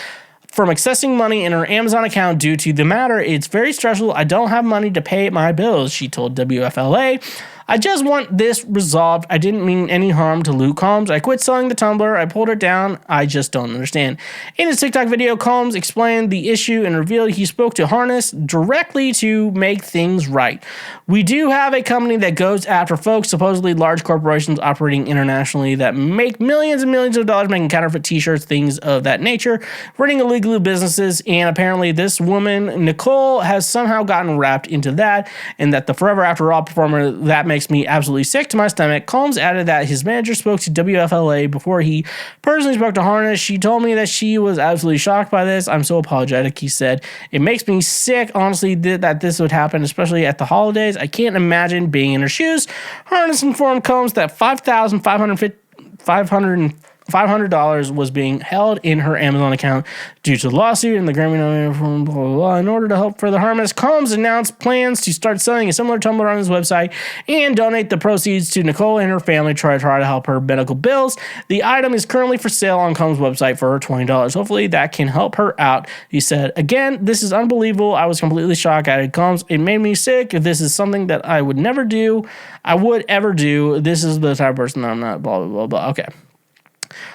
money in her Amazon account due to the matter. It's very stressful. I don't have money to pay my bills, she told WFLA. I just want this resolved. I didn't mean any harm to Luke Combs. I quit selling the tumbler. I pulled it down. I just don't understand. In his TikTok video, Combs explained the issue and revealed he spoke to Harness directly to make things right. We do have a company that goes after folks, supposedly large corporations operating internationally, that make millions and millions of dollars making counterfeit t-shirts, things of that nature, running illegal businesses, and apparently this woman, Nicole, has somehow gotten wrapped into that, and that the Forever After All performer, that makes me absolutely sick to my stomach. Combs added that his manager spoke to WFLA before he personally spoke to Harness. She told me that she was absolutely shocked by this. I'm so apologetic, he said. It makes me sick, honestly, that this would happen, especially at the holidays. I can't imagine being in her shoes. Harness informed Combs that $500 was being held in her Amazon account due to the lawsuit and the Grammy nomination, blah, blah, blah. In order to help further Harness, Combs announced plans to start selling a similar tumbler on his website and donate the proceeds to Nicole and her family to try to help her medical bills. The item is currently for sale on Combs' website for $20. Hopefully that can help her out, he said. Again, this is unbelievable. I was completely shocked, added Combs. It made me sick. If this is something that I would never do, I would ever do. This is the type of person that I'm not, blah, blah, blah, blah. Okay.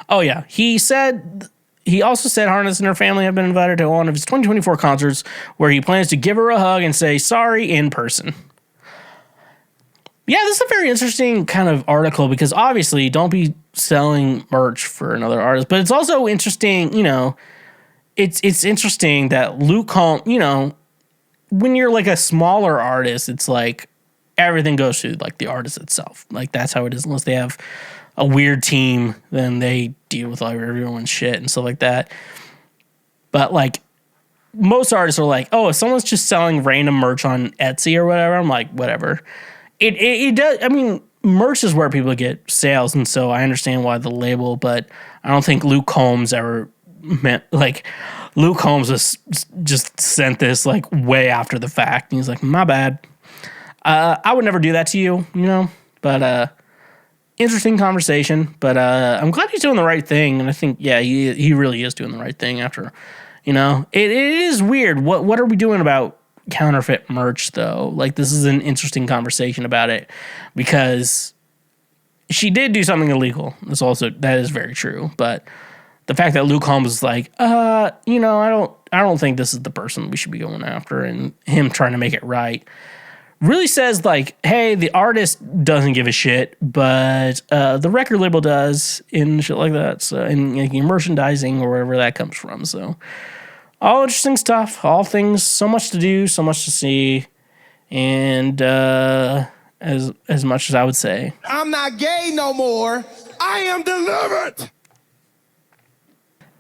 Oh, yeah. He also said Harness and her family have been invited to one of his 2024 concerts where he plans to give her a hug and say sorry in person. Yeah, this is a very interesting kind of article because obviously don't be selling merch for another artist, but it's also interesting, it's interesting that Luke Combs, when you're like a smaller artist, it's like, everything goes through like the artist itself. Like that's how it is. Unless they have a weird team, then they deal with like everyone's shit and stuff like that. But like most artists are like, oh, if someone's just selling random merch on Etsy or whatever, I'm like, whatever. It does. I mean, merch is where people get sales, and so I understand why the label, but I don't think Luke Combs ever meant like Luke Combs was just sent this like way after the fact, and he's like, my bad. I would never do that to you, you know. But interesting conversation. But I'm glad he's doing the right thing, and I think he really is doing the right thing after. You know, it is weird. What are we doing about counterfeit merch, though? Like, this is an interesting conversation about it because she did do something illegal. That is very true. But the fact that Luke Combs was like, you know, I don't think this is the person we should be going after, and him trying to make it right really says like, hey, the artist doesn't give a shit, but the record label does, and shit like that. So, and like, merchandising or wherever that comes from. So, all interesting stuff. All things. So much to do. So much to see. And as much as I would say, I'm not gay no more. I am delivered.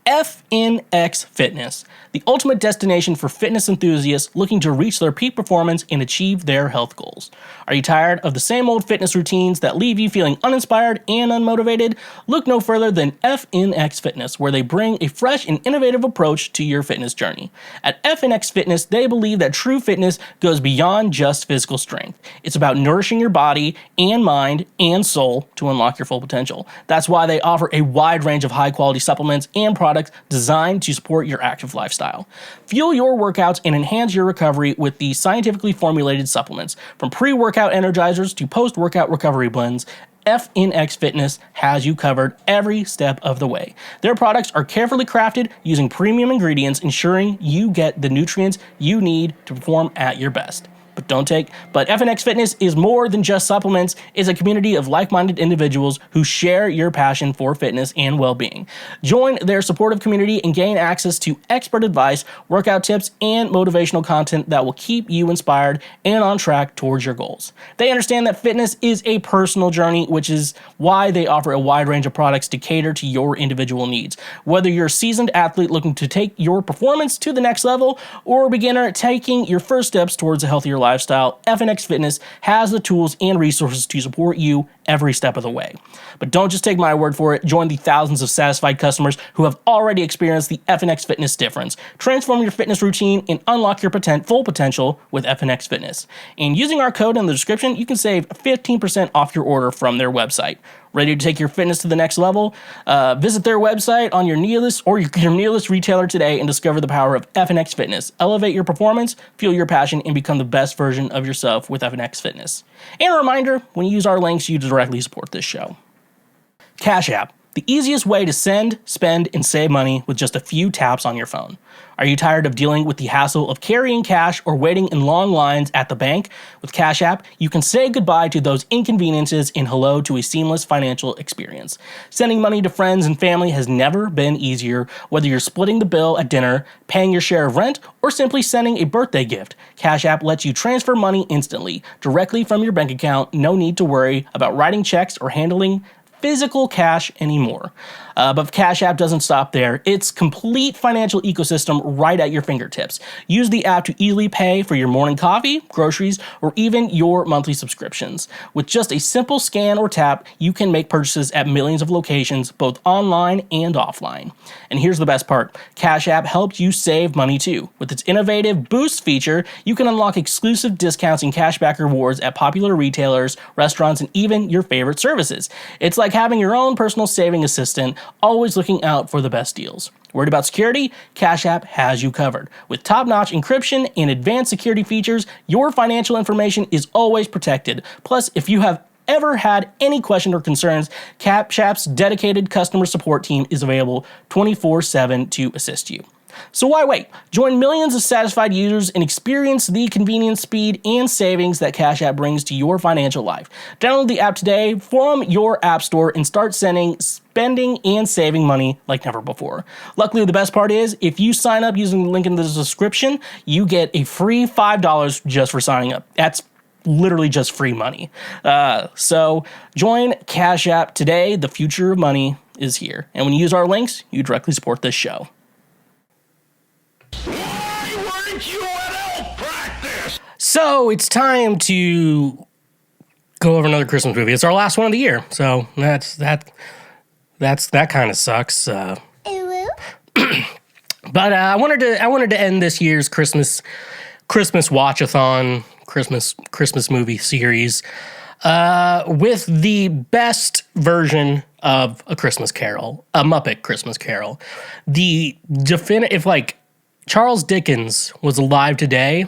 FNX Fitness, the ultimate destination for fitness enthusiasts looking to reach their peak performance and achieve their health goals. Are you tired of the same old fitness routines that leave you feeling uninspired and unmotivated? Look no further than FNX Fitness, where they bring a fresh and innovative approach to your fitness journey. At FNX Fitness, they believe that true fitness goes beyond just physical strength. It's about nourishing your body and mind and soul to unlock your full potential. That's why they offer a wide range of high-quality supplements and products designed to support your active lifestyle. Fuel your workouts and enhance your recovery with the scientifically formulated supplements. From pre-workout energizers to post-workout recovery blends, FNX Fitness has you covered every step of the way. Their products are carefully crafted using premium ingredients, ensuring you get the nutrients you need to perform at your best. But FNX Fitness is more than just supplements. It's a community of like-minded individuals who share your passion for fitness and well-being. Join their supportive community and gain access to expert advice, workout tips, and motivational content that will keep you inspired and on track towards your goals. They understand that fitness is a personal journey, which is why they offer a wide range of products to cater to your individual needs. Whether you're a seasoned athlete looking to take your performance to the next level, or a beginner taking your first steps towards a healthier lifestyle, FNX Fitness has the tools and resources to support you every step of the way. But don't just take my word for it. Join the thousands of satisfied customers who have already experienced the FNX Fitness difference. Transform your fitness routine and unlock your full potential with FNX Fitness. And using our code in the description, you can save 15% off your order from their website. Ready to take your fitness to the next level? Visit their website on your nearest retailer today and discover the power of FNX Fitness. Elevate your performance, fuel your passion, and become the best version of yourself with FNX Fitness. And a reminder, when you use our links, you directly support this show. Cash App, the easiest way to send, spend, and save money with just a few taps on your phone. Are you tired of dealing with the hassle of carrying cash or waiting in long lines at the bank? With Cash App, you can say goodbye to those inconveniences and hello to a seamless financial experience. Sending money to friends and family has never been easier, whether you're splitting the bill at dinner, paying your share of rent, or simply sending a birthday gift. Cash App lets you transfer money instantly, directly from your bank account. No need to worry about writing checks or handling physical cash anymore. But Cash App doesn't stop there. It's complete financial ecosystem right at your fingertips. Use the app to easily pay for your morning coffee, groceries, or even your monthly subscriptions. With just a simple scan or tap, you can make purchases at millions of locations, both online and offline. And here's the best part. Cash App helps you save money too. With its innovative Boost feature, you can unlock exclusive discounts and cashback rewards at popular retailers, restaurants, and even your favorite services. It's like having your own personal saving assistant, always looking out for the best deals. Worried about security? Cash App has you covered. With top-notch encryption and advanced security features, your financial information is always protected. Plus, if you have ever had any questions or concerns, Cash App's dedicated customer support team is available 24/7 to assist you. So why wait? Join millions of satisfied users and experience the convenience, speed, and savings that Cash App brings to your financial life. Download the app today from your app store and start spending and saving money like never before. Luckily, the best part is, if you sign up using the link in the description, you get a free $5 just for signing up. That's literally just free money. So join Cash App today. The future of money is here. And when you use our links, you directly support this show. Why weren't you at elf practice? So it's time to go over another Christmas movie. It's our last one of the year. So that kind of sucks. But I wanted to end this year's Christmas watch-a-thon, Christmas movie series with the best version of A Christmas Carol, a Muppet Christmas Carol. The definitive, like, Charles Dickens was alive today,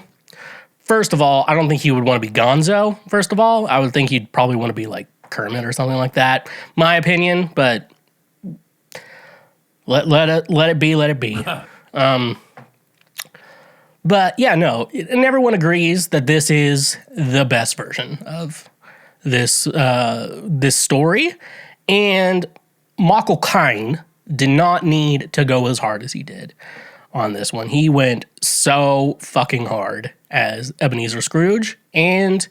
first of all, I don't think he would want to be Gonzo, first of all. I would think he'd probably want to be, like, Kermit or something like that. My opinion, but let it be. But yeah, no, and everyone agrees that this is the best version of this story, and Michael Caine did not need to go as hard as he did on this one. He went so fucking hard as Ebenezer Scrooge, and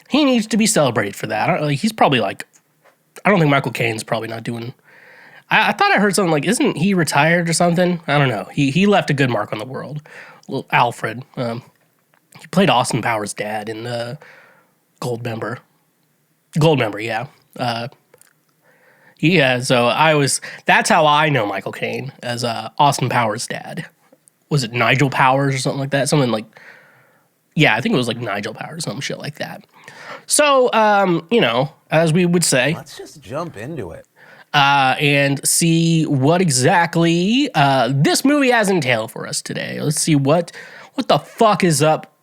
he needs to be celebrated for that. He's probably like, I don't think Michael Caine's probably not doing. I thought I heard something like, isn't he retired or something? I don't know. He left a good mark on the world. Little Alfred. He played Austin Powers' dad in Goldmember. Yeah. So that's how I know Michael Caine, as Austin Powers' dad. Was it Nigel Powers or something like that? Something like, yeah, I think it was like Nigel Powers, some shit like that. So, as we would say, Let's just jump into it. and see what exactly this movie has entailed for us today. Let's see what the fuck is up,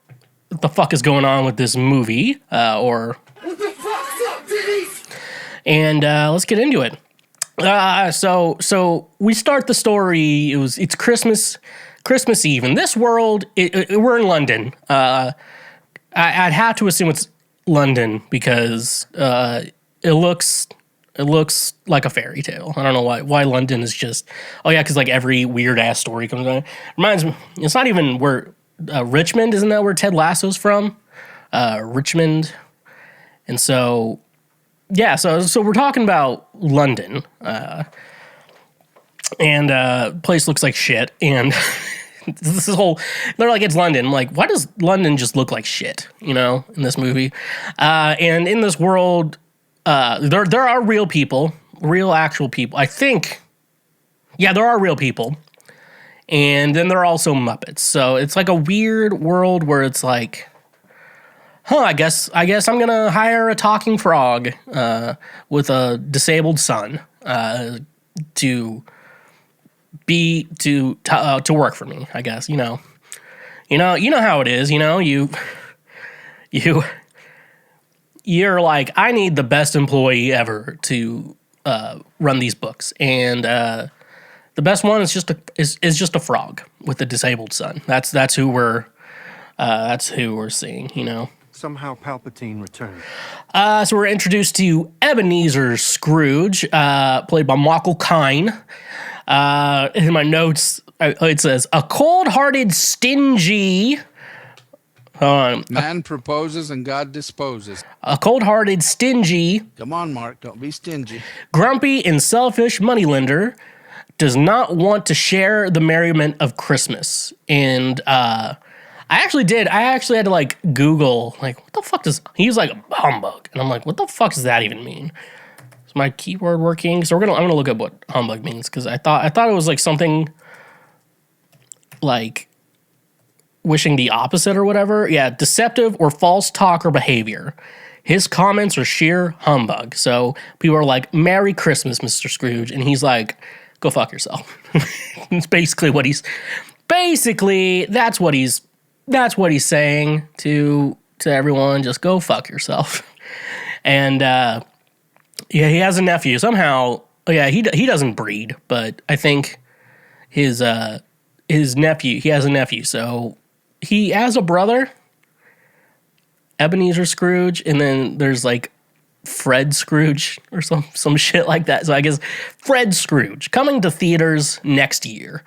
what the fuck is going on with this movie, or What the fuck's up, Diddy? and let's get into it. So we start the story. It's Christmas Eve in this world. We're in London. I'd have to assume it's London because it looks like a fairy tale. I don't know why London is just, because like every weird ass story comes on. Reminds me, it's not even where Richmond, isn't that where Ted Lasso's from? Richmond. And so, yeah, so we're talking about London. And place looks like shit. And this whole, they're like, it's London. I'm like, why does London just look like shit, in this movie? And in this world, there are real people, real actual people. I think, yeah, there are real people. And then there are also Muppets. So it's like a weird world where it's like, I guess I'm gonna hire a talking frog with a disabled son to work for me. I guess you know how it is. You're like, I need the best employee ever to run these books, and the best one is just a frog with a disabled son. That's who we're seeing. Somehow Palpatine returned. So we're introduced to Ebenezer Scrooge, played by Michael Caine. In my notes, it says, a cold-hearted, stingy... Man proposes and God disposes. A cold-hearted, stingy... Come on, Mark, don't be stingy. Grumpy and selfish moneylender does not want to share the merriment of Christmas. And, I actually had to, like, Google, like, what the fuck does... He's like, humbug. And I'm like, what the fuck does that even mean? Is my keyword working? So I'm gonna look up what humbug means, because I thought it was, like, something, like, wishing the opposite or whatever. Yeah, deceptive or false talk or behavior. His comments are sheer humbug. So people are like, Merry Christmas, Mr. Scrooge. And he's like, go fuck yourself. It's basically what he's... Basically, that's what he's saying to everyone, just go fuck yourself. And he has a nephew. Somehow, he doesn't breed, but I think his nephew, he has a nephew. So he has a brother, Ebenezer Scrooge, and then there's like Fred Scrooge or some shit like that. So I guess Fred Scrooge coming to theaters next year.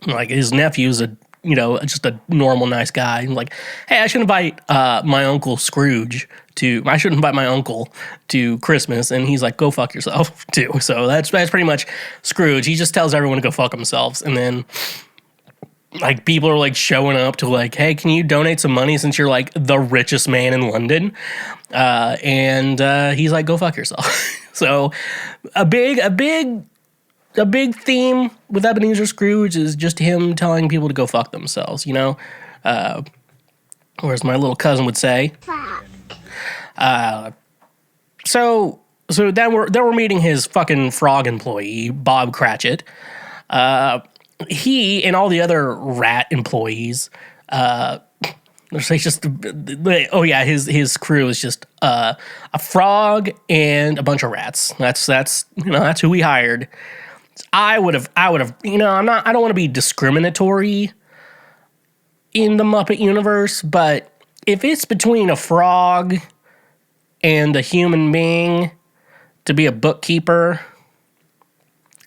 Like his nephew's a just a normal, nice guy. And like, hey, I should invite my uncle Scrooge I should invite my uncle to Christmas. And he's like, go fuck yourself too. So that's pretty much Scrooge. He just tells everyone to go fuck themselves. And then like people are like showing up to like, hey, can you donate some money since you're like the richest man in London? And he's like, go fuck yourself. So a big theme with Ebenezer Scrooge is just him telling people to go fuck themselves, or as my little cousin would say. So then we're meeting his fucking frog employee, Bob Cratchit. He and all the other rat employees, his crew is just a frog and a bunch of rats. That's who we hired. I would have, I don't want to be discriminatory in the Muppet universe, but if it's between a frog and a human being to be a bookkeeper,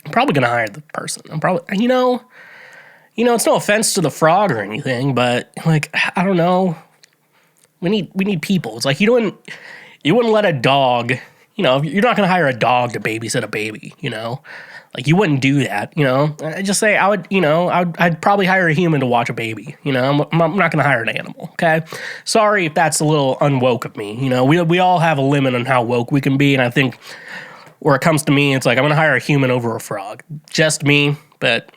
I'm probably going to hire the person. I'm probably, it's no offense to the frog or anything, but like, I don't know. We need people. It's like you wouldn't let a dog, you're not going to hire a dog to babysit a baby, Like you wouldn't do that, I just say I'd probably hire a human to watch a baby, I'm not going to hire an animal, okay? Sorry if that's a little unwoke of me, we all have a limit on how woke we can be, and I think where it comes to me, it's like I'm going to hire a human over a frog. Just me, but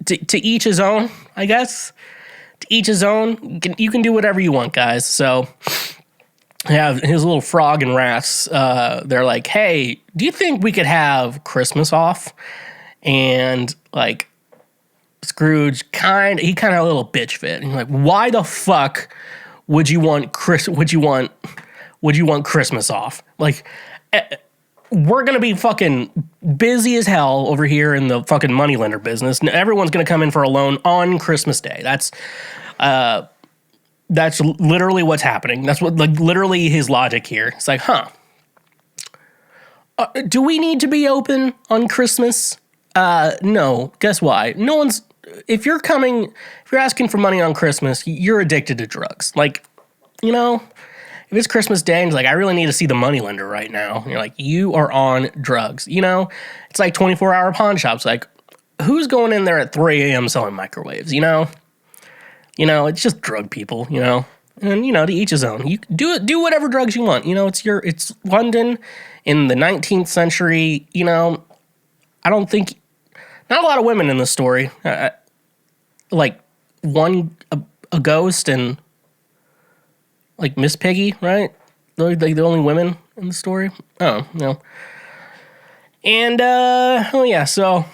to each his own, I guess. To each his own. You can do whatever you want, guys. So yeah, his little frog and rats, they're like, hey, do you think we could have Christmas off? And like Scrooge he kind of had a little bitch fit. And he's like, why the fuck would you want Christmas off? Like, we're going to be fucking busy as hell over here in the fucking moneylender business. Everyone's going to come in for a loan on Christmas Day. That's literally what's happening. That's what, like, literally his logic here. It's like, do we need to be open on Christmas? No. Guess why? If you're asking for money on Christmas, you're addicted to drugs. Like, if it's Christmas Day and it's like, I really need to see the moneylender right now. And you're like, you are on drugs. It's like 24-hour pawn shops. Like, who's going in there at 3 a.m. selling microwaves, it's just drug people, and, to each his own. You do whatever drugs you want. It's London in the 19th century. I don't think, not a lot of women in this story. Like a ghost and like Miss Piggy, right? They're like the only women in the story. Oh, no. And, so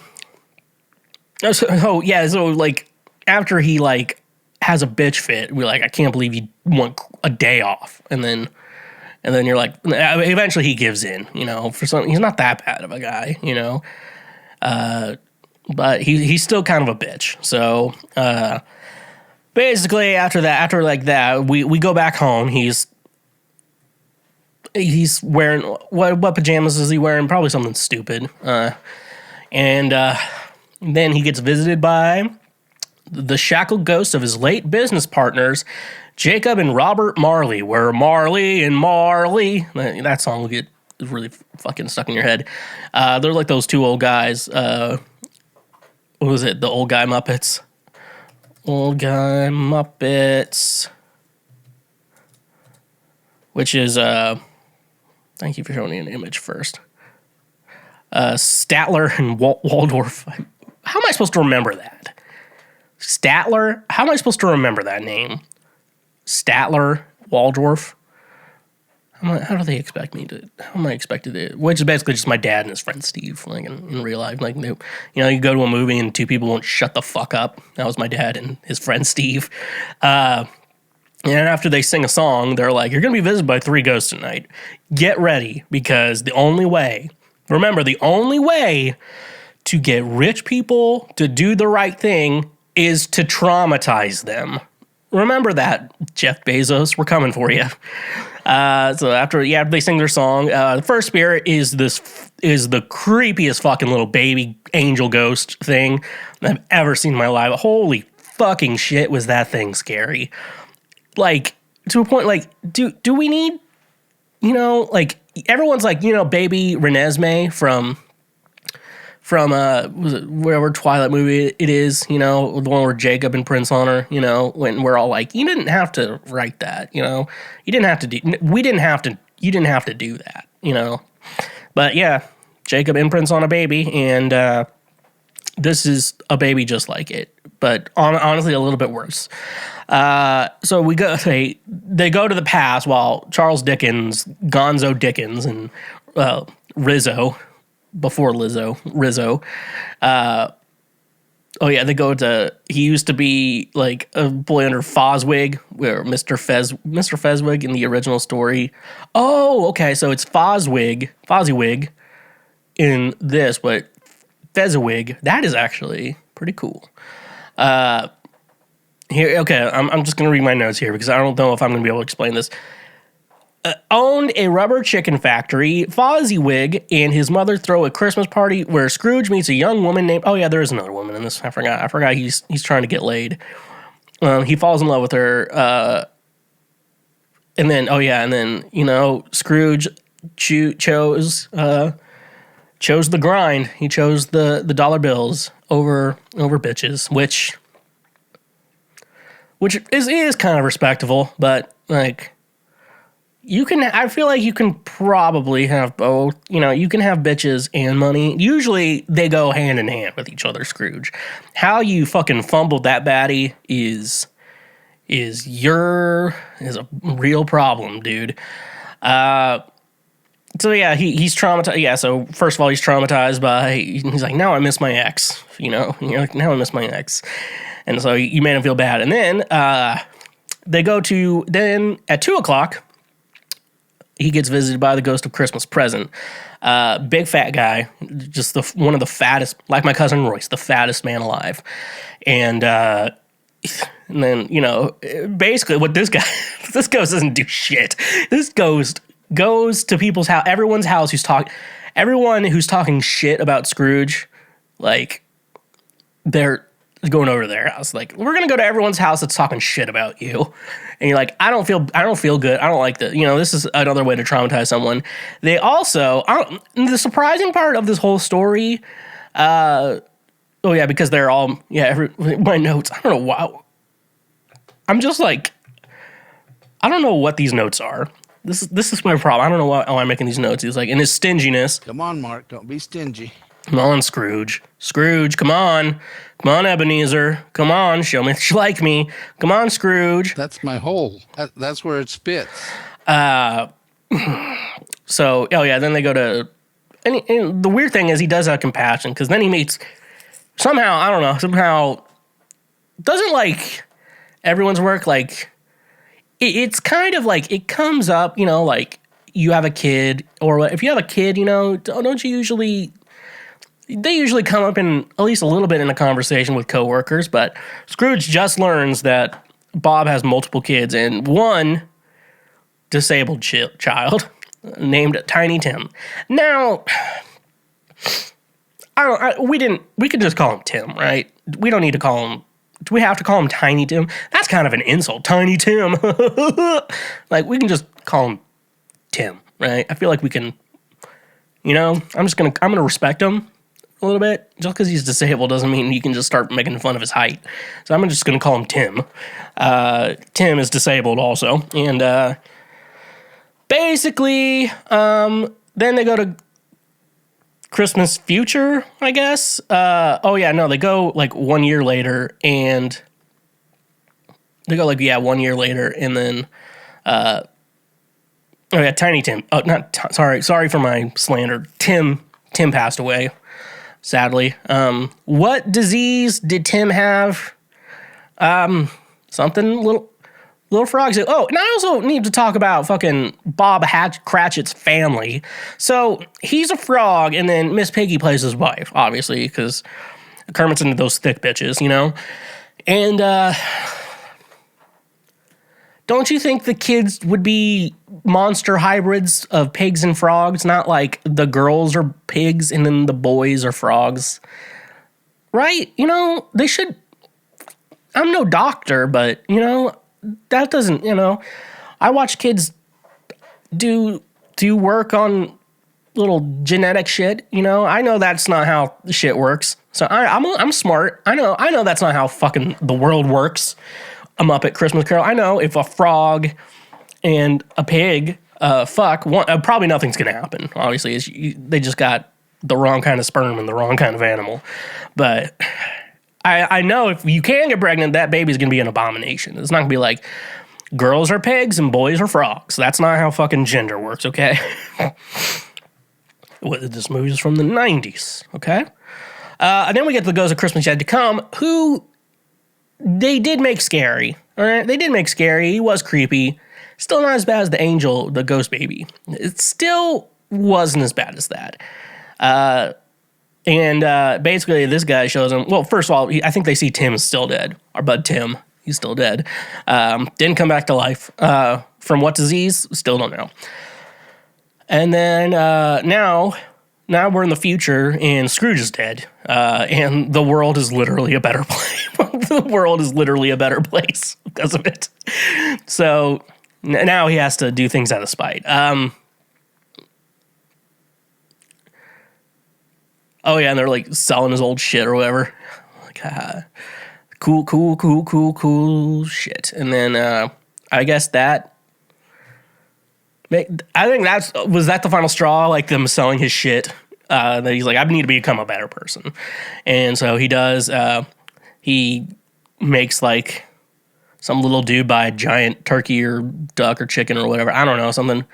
like after he like has a bitch fit, we're like, I can't believe you want a day off. And then you're like, eventually he gives in, for something. He's not that bad of a guy, but he's still kind of a bitch. So, basically after that, we go back home. He's wearing, what pajamas is he wearing? Probably something stupid. And then he gets visited by the shackled ghosts of his late business partners, Jacob and Robert Marley. Where Marley and Marley. That song will get really fucking stuck in your head. They're like those two old guys. What was it? The Old Guy Muppets. Old Guy Muppets. Which is, thank you for showing me an image first. Statler and Waldorf. How am I supposed to remember that? Statler? How am I supposed to remember that name? Statler, Waldorf? How do they expect me to? How am I expected to? Which is basically just my dad and his friend Steve, like in real life. Like, you go to a movie and two people won't shut the fuck up. That was my dad and his friend Steve. And after they sing a song, they're like, "You're gonna be visited by 3 ghosts tonight. Get ready, because the only way to get rich people to do the right thing is to traumatize them. Remember that, Jeff Bezos. We're coming for you." So after they sing their song, the first spirit is the creepiest fucking little baby angel ghost thing I've ever seen in my life. Holy fucking shit was that thing scary. Like, to a point, like, do we need, like, everyone's like, baby Renesmee from was it whatever Twilight movie it is, the one where Jacob and Prince Honor, when we're all like, you didn't have to write that, you didn't have to do, you didn't have to do that, But yeah, Jacob imprints on a baby, and this is a baby just like it, but honestly a little bit worse. So they go to the past while Charles Dickens, Gonzo Dickens, and Rizzo, before Rizzo. They go to, he used to be like a boy under Foswig, where Mr. Fezwig in the original story. Oh, okay, so it's Fozziwig in this, but Fezwig, that is actually pretty cool. Here, okay, I'm just going to read my notes here because I don't know if I'm going to be able to explain this. Owned a rubber chicken factory, Fozziwig and his mother throw a Christmas party where Scrooge meets a young woman named... Oh, yeah, there is another woman in this. I forgot he's trying to get laid. He falls in love with her. And then, Scrooge chose the grind. He chose the dollar bills over bitches, which is kind of respectable, but, like... I feel like you can probably have both. You can have bitches and money. Usually they go hand in hand with each other, Scrooge. How you fucking fumbled that baddie is a real problem, dude. So yeah, he's traumatized. Yeah, so first of all, he's traumatized by, he's like, now I miss my ex, and you're like, now I miss my ex. And so you made him feel bad. And then they go to, then at 2:00, he gets visited by the ghost of Christmas Present. Big fat guy, just one of the fattest, like my cousin Royce, the fattest man alive. And then, basically what this ghost doesn't do shit. This ghost goes to people's house, everyone's house everyone who's talking shit about Scrooge, like, they're going over to their house. Like, we're going to go to everyone's house that's talking shit about you. And you're like, I don't feel good. I don't like that. This is another way to traumatize someone. They also, the surprising part of this whole story, because they're all, my notes, I don't know why. I'm just like, I don't know what these notes are. This is my problem. I don't know why I'm making these notes. He's like, in his stinginess. Come on, Mark, don't be stingy. Come on, Scrooge. Scrooge, come on. Come on, Ebenezer. Come on, show me that you like me. Come on, Scrooge. That's my hole. That's where it spits. So, then they go to... And the weird thing is he does have compassion, because then he meets... Somehow... Doesn't, like, everyone's work, like... It's kind of like... It comes up, like, you have a kid, or if you have a kid, don't you usually... They usually come up in at least a little bit in a conversation with coworkers, but Scrooge just learns that Bob has multiple kids and one disabled child named Tiny Tim. Now, we could just call him Tim, right? We don't need to call him. Do we have to call him Tiny Tim? That's kind of an insult, Tiny Tim. Like, we can just call him Tim, right? I feel like we can. I'm gonna respect him a little bit. Just because he's disabled doesn't mean you can just start making fun of his height. So I'm just going to call him Tim. Tim is disabled also. And basically, then they go to Christmas Future, I guess. They go like 1 year later, and they go like, 1 year later, and then, Tiny Tim. Oh, sorry for my slander. Tim passed away. Sadly. What disease did Tim have? Something little frogs. Oh, and I also need to talk about fucking Bob Cratchit's family. So he's a frog, and then Miss Piggy plays his wife, obviously, because Kermit's into those thick bitches, And don't you think the kids would be monster hybrids of pigs and frogs? Not like the girls are pigs and then the boys are frogs. Right? They should... I'm no doctor, but, you know, that doesn't, you know, I watch kids do work on little genetic shit, you know. I know that's not how the shit works. So I'm smart. I know that's not how fucking the world works. I'm up at Christmas Carol. I know if a frog and a pig fuck, probably nothing's gonna happen. Obviously, they just got the wrong kind of sperm and the wrong kind of animal. But I know if you can get pregnant, that baby's gonna be an abomination. It's not gonna be like girls are pigs and boys are frogs. That's not how fucking gender works, okay? This movie's from the 90s, okay? And then we get to the Ghost of Christmas Yet to Come, who they did make scary, all right? They did make scary. He was creepy. Still not as bad as the angel, the ghost baby. It still wasn't as bad as that. Basically, this guy shows him, well, first of all, I think they see Tim is still dead. Our bud Tim, he's still dead. Didn't come back to life. From what disease? Still don't know. And then now we're in the future, and Scrooge is dead, and the world is literally a better place. The world is literally a better place because of it. So now he has to do things out of spite. Oh yeah, and they're like selling his old shit or whatever. Like, cool shit. And then I guess that. I think was that the final straw, like them selling his shit, that he's like, I need to become a better person. And so he does, he makes like some little dude buy a giant turkey or duck or chicken or whatever. I don't know, something.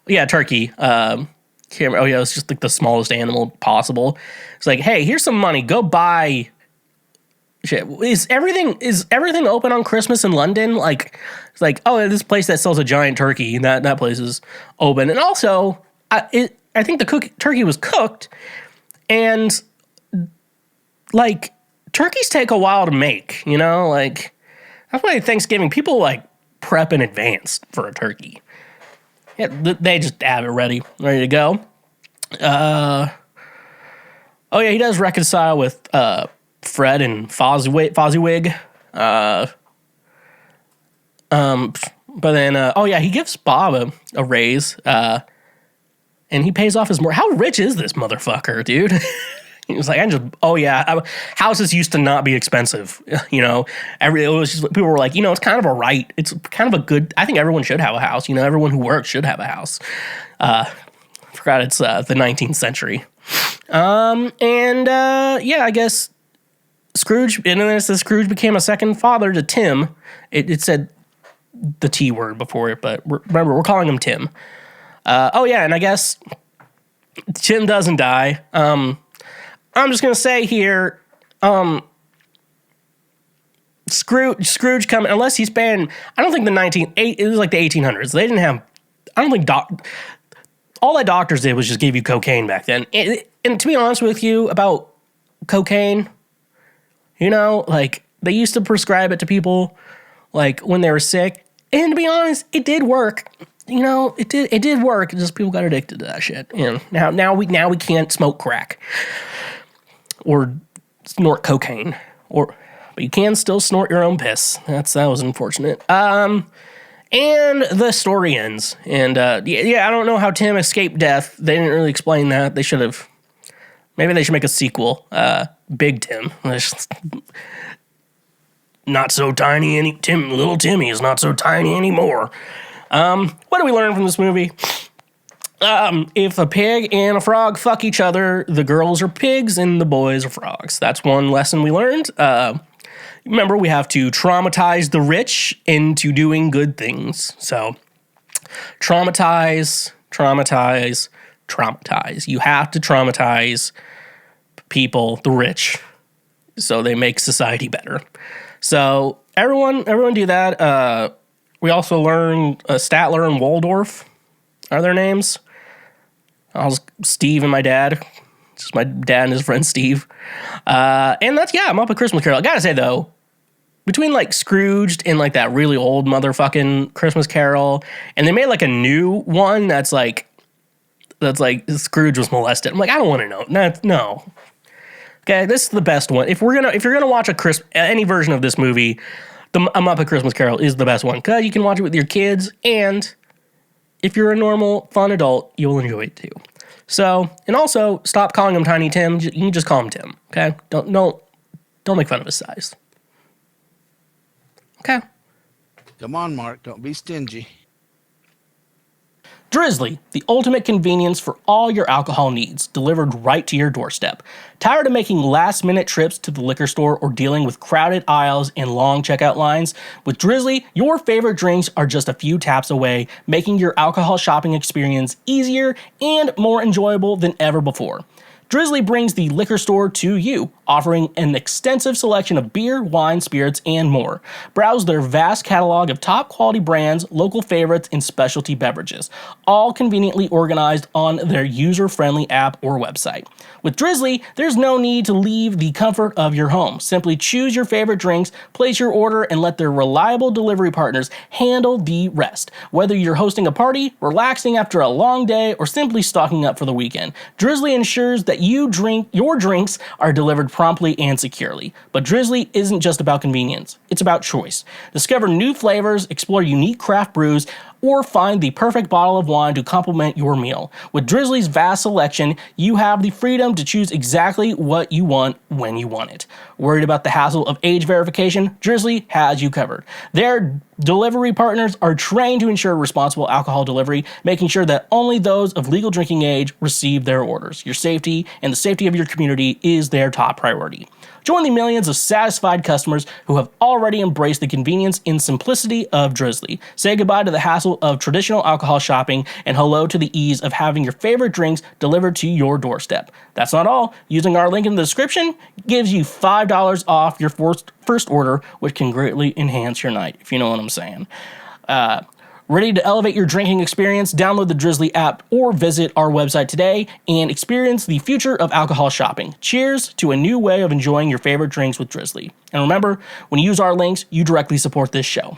Yeah, turkey. It's just like the smallest animal possible. It's like, hey, here's some money. Go buy shit. Is everything open on Christmas in London? Like, it's like, oh, this place that sells a giant turkey, that place is open. And also, I think the turkey was cooked, and like turkeys take a while to make. You know, like that's why Thanksgiving people like prep in advance for a turkey. Yeah, they just have it ready to go. Oh yeah, he does reconcile with Fred and Fozziwig. But then, he gives Bob a raise, and he pays off his mortgage. How rich is this motherfucker, dude? He was like, houses used to not be expensive. You know, it was just, people were like, you know, it's kind of a right. It's kind of a good, I think everyone should have a house. You know, everyone who works should have a house. I forgot it's the 19th century. I guess Scrooge, and then it says Scrooge became a second father to Tim. It said the T word before it, but remember, we're calling him Tim. And I guess Tim doesn't die. I'm just going to say here, Scrooge coming, unless he's been, I don't think it was like the 1800s. They didn't have, I don't think all that doctors did was just give you cocaine back then. And to be honest with you about cocaine, you know, like they used to prescribe it to people like when they were sick. And to be honest, it did work. You know, it did work. Just people got addicted to that shit. You know, now we can't smoke crack or snort cocaine, but you can still snort your own piss. That was unfortunate. And the story ends. And I don't know how Tim escaped death. They didn't really explain that. They should have. Maybe they should make a sequel. Big Tim. Not so tiny little Timmy is not so tiny anymore. What do we learn from this movie? If a pig and a frog fuck each other, the girls are pigs and the boys are frogs. That's one lesson we learned. Remember, we have to traumatize the rich into doing good things. So, traumatize. You have to traumatize people, the rich, so they make society better. So, everyone do that. We also learned Statler and Waldorf are their names. Steve and my dad. Just my dad and his friend Steve. And I'm up at Christmas Carol. I gotta say though, between like Scrooged and like that really old motherfucking Christmas Carol, and they made like a new one that's like Scrooge was molested. I'm like, I don't want to know. No. Okay, this is the best one. If you're gonna watch any version of this movie, the A Muppet Christmas Carol is the best one because you can watch it with your kids, and if you're a normal, fun adult, you'll enjoy it too. So, and also, stop calling him Tiny Tim. You can just call him Tim. Okay, don't make fun of his size. Okay. Come on, Mark. Don't be stingy. Drizly, the ultimate convenience for all your alcohol needs, delivered right to your doorstep. Tired of making last-minute trips to the liquor store or dealing with crowded aisles and long checkout lines? With Drizly, your favorite drinks are just a few taps away, making your alcohol shopping experience easier and more enjoyable than ever before. Drizly brings the liquor store to you, offering an extensive selection of beer, wine, spirits, and more. Browse their vast catalog of top-quality brands, local favorites, and specialty beverages, all conveniently organized on their user-friendly app or website. With Drizly, there's no need to leave the comfort of your home. Simply choose your favorite drinks, place your order, and let their reliable delivery partners handle the rest. Whether you're hosting a party, relaxing after a long day, or simply stocking up for the weekend, Drizly ensures that your drinks are delivered promptly and securely. But Drizly isn't just about convenience, it's about choice. Discover new flavors, explore unique craft brews, or find the perfect bottle of wine to complement your meal. With Drizly's vast selection, you have the freedom to choose exactly what you want when you want it. Worried about the hassle of age verification? Drizly has you covered. Their delivery partners are trained to ensure responsible alcohol delivery, making sure that only those of legal drinking age receive their orders. Your safety and the safety of your community is their top priority. Join the millions of satisfied customers who have already embraced the convenience and simplicity of Drizly. Say goodbye to the hassle of traditional alcohol shopping and hello to the ease of having your favorite drinks delivered to your doorstep. That's not all. Using our link in the description gives you $5 off your first order, which can greatly enhance your night, if you know what I'm saying. Ready to elevate your drinking experience? Download the Drizly app or visit our website today and experience the future of alcohol shopping. Cheers to a new way of enjoying your favorite drinks with Drizly. And remember, when you use our links, you directly support this show.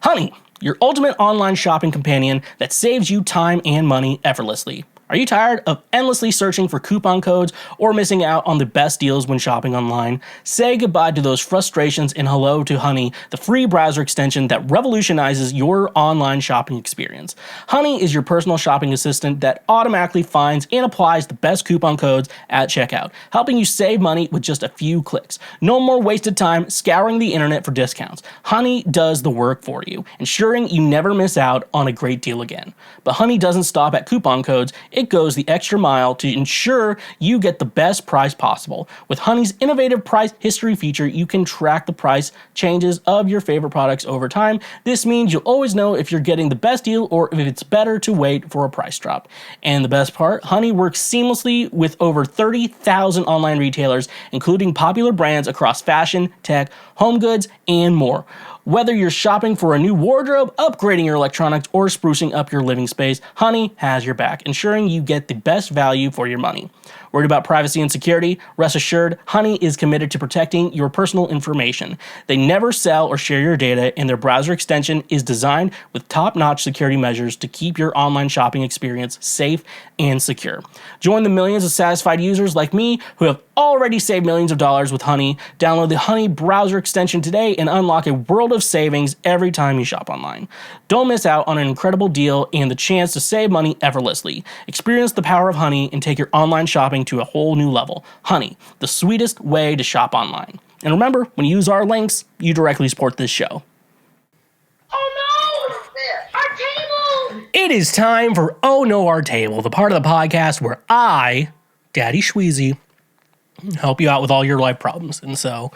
Honey, your ultimate online shopping companion that saves you time and money effortlessly. Are you tired of endlessly searching for coupon codes or missing out on the best deals when shopping online? Say goodbye to those frustrations and hello to Honey, the free browser extension that revolutionizes your online shopping experience. Honey is your personal shopping assistant that automatically finds and applies the best coupon codes at checkout, helping you save money with just a few clicks. No more wasted time scouring the internet for discounts. Honey does the work for you, ensuring you never miss out on a great deal again. But Honey doesn't stop at coupon codes. It goes the extra mile to ensure you get the best price possible. With Honey's innovative price history feature, you can track the price changes of your favorite products over time. This means you'll always know if you're getting the best deal or if it's better to wait for a price drop. And the best part, Honey works seamlessly with over 30,000 online retailers, including popular brands across fashion, tech, home goods, and more. Whether you're shopping for a new wardrobe, upgrading your electronics, or sprucing up your living space, Honey has your back, ensuring you get the best value for your money. Worried about privacy and security? Rest assured, Honey is committed to protecting your personal information. They never sell or share your data, and their browser extension is designed with top-notch security measures to keep your online shopping experience safe and secure. Join the millions of satisfied users like me who have already saved millions of dollars with Honey. Download the Honey browser extension today and unlock a world of savings every time you shop online. Don't miss out on an incredible deal and the chance to save money effortlessly. Experience the power of Honey and take your online shopping to a whole new level. Honey, the sweetest way to shop online. And remember, when you use our links, you directly support this show. Oh no! Our table! It is time for Oh No, Our Table, the part of the podcast where I, Daddy Schweezy, help you out with all your life problems. And so,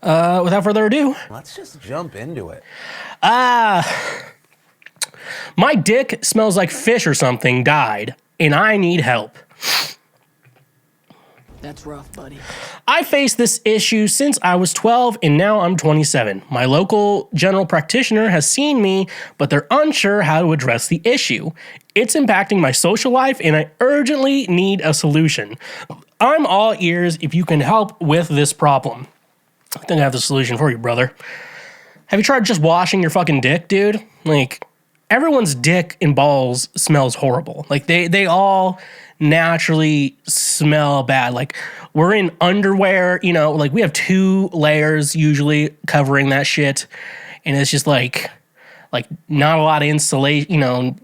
without further ado, Let's just jump into it. my dick smells like fish or something died, and I need help. That's rough, buddy. I faced this issue since I was 12 and now I'm 27. My local general practitioner has seen me, but they're unsure how to address the issue. It's impacting my social life and I urgently need a solution. I'm all ears if you can help with this problem. I think I have the solution for you, brother. Have you tried just washing your fucking dick, dude? Like, everyone's dick and balls smells horrible. Like, they all naturally smell bad. Like we're in underwear, you know, like we have 2 layers usually covering that shit, and it's just like not a lot of insulation, you know.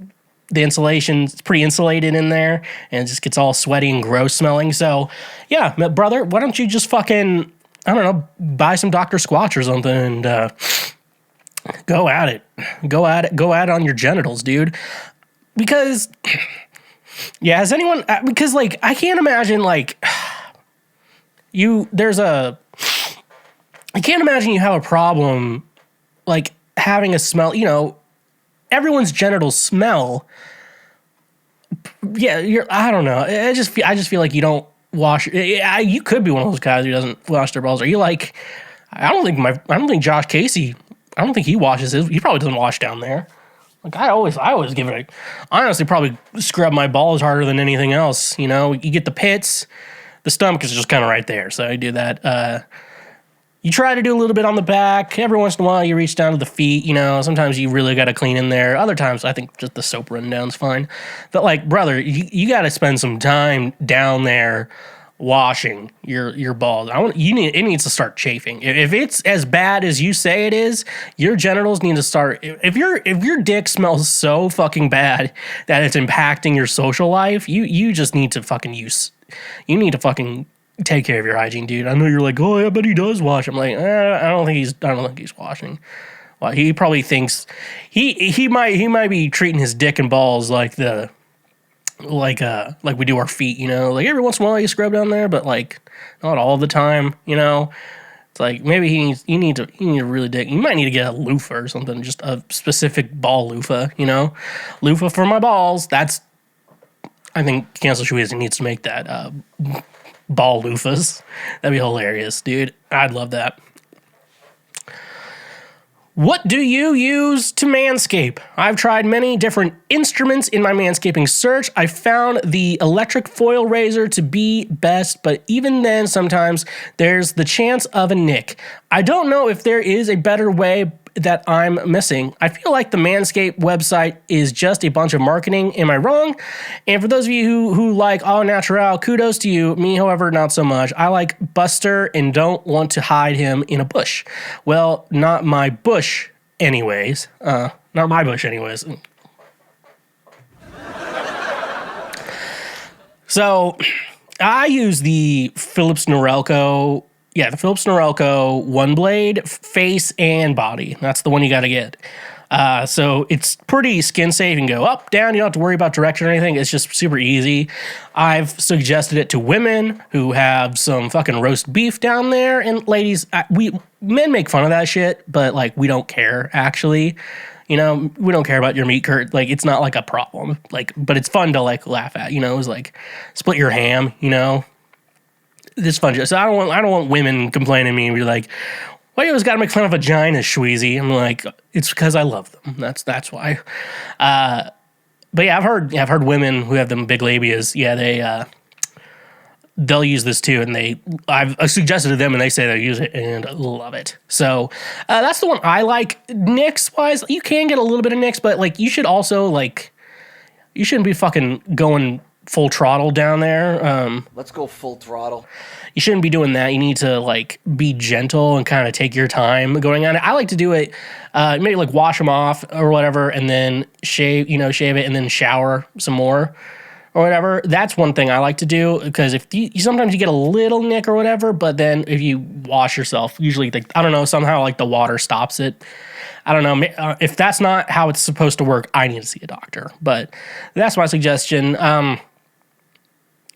The insulation's pretty insulated in there, and it just gets all sweaty and gross smelling. So, yeah, brother, why don't you just fucking, I don't know, buy some Dr. Squatch or something and go at it. Go at it on your genitals, dude. Because, yeah, has anyone, because, like, I can't imagine, like, I can't imagine you have a problem, like, having a smell, you know, everyone's genitals smell. Yeah, I don't know. I just feel like you don't wash. You could be one of those guys who doesn't wash their balls. Are you like? I don't think Josh Casey. I don't think he washes his. He probably doesn't wash down there. Like I always give it. I honestly probably scrub my balls harder than anything else. You know, you get the pits. The stomach is just kind of right there, so I do that. You try to do a little bit on the back. Every once in a while, you reach down to the feet. You know, sometimes you really got to clean in there. Other times, I think just the soap rundown's fine. But like, brother, you got to spend some time down there washing your balls. It needs to start chafing. If it's as bad as you say it is, your genitals need to start. If your dick smells so fucking bad that it's impacting your social life, you just need to fucking You need to fucking take care of your hygiene, dude. I know you're like, oh, yeah, but he does wash. I'm like, I don't think he's washing. Well, he probably thinks he might be treating his dick and balls like we do our feet, you know. Like every once in a while you scrub down there, but like not all the time, you know. It's like maybe you need to really dig. You might need to get a loofah or something, just a specific ball loofah, you know. Loofah for my balls. I think Cancel Schweezy needs to make that. Ball loofahs. That'd be hilarious, dude. I'd love that. What do you use to manscape? I've tried many different instruments in my manscaping search. I found the electric foil razor to be best, but even then, sometimes there's the chance of a nick. I don't know if there is a better way that I'm missing. I feel like the Manscaped website is just a bunch of marketing. Am I wrong? And for those of you who like all natural, kudos to you. Me, however, not so much. I like Buster and don't want to hide him in a bush. Well, not my bush anyways. Not my bush anyways. So I use the Philips Norelco. Yeah, the Philips Norelco one blade, face and body. That's the one you got to get. So it's pretty skin safe. You can go up, down. You don't have to worry about direction or anything. It's just super easy. I've suggested it to women who have some fucking roast beef down there. And ladies, men make fun of that shit, but like we don't care actually. You know, we don't care about your meat curd. Like it's not like a problem. Like, but it's fun to like laugh at. You know, it's like split your ham. You know. This fun. So I don't want women complaining to me and be like, "Why you always got to make fun of vaginas, Schweezy?" I'm like, it's because I love them. That's why. But yeah, I've heard women who have them big labias. Yeah, they'll use this too, and I've suggested to them, and they say they use it and love it. So that's the one I like. Nicks wise, you can get a little bit of nicks, but like you should also like you shouldn't be fucking going full throttle down there. Let's go full throttle. You shouldn't be doing that. You need to like be gentle and kind of take your time going on it. I like to do it, maybe like wash them off or whatever, and then shave it, and then shower some more or whatever. That's one thing I like to do because if you sometimes you get a little nick or whatever, but then if you wash yourself, usually I don't know, somehow like the water stops it. I don't know if that's not how it's supposed to work. I need to see a doctor, but that's my suggestion.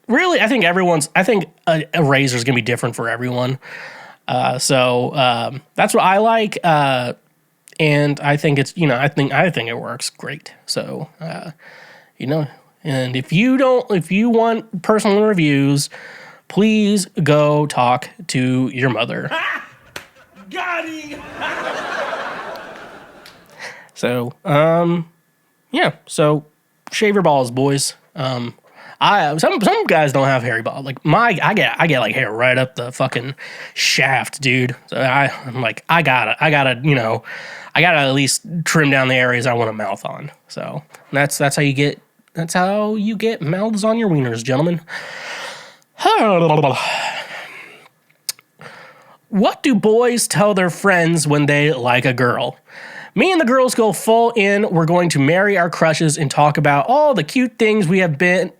Really, I think a razor is gonna be different for everyone. So that's what I like, and I think it's I think it works great. So and if you want personal reviews, please go talk to your mother. Got him! So yeah. So shave your balls, boys. Some guys don't have hairy balls. Like I get like hair right up the fucking shaft, dude. So I'm like I gotta at least trim down the areas I want to mouth on. So that's how you get That's how you get mouths on your wieners, gentlemen. What do boys tell their friends when they like a girl? Me and the girls go full in. We're going to marry our crushes and talk about all the cute things we have been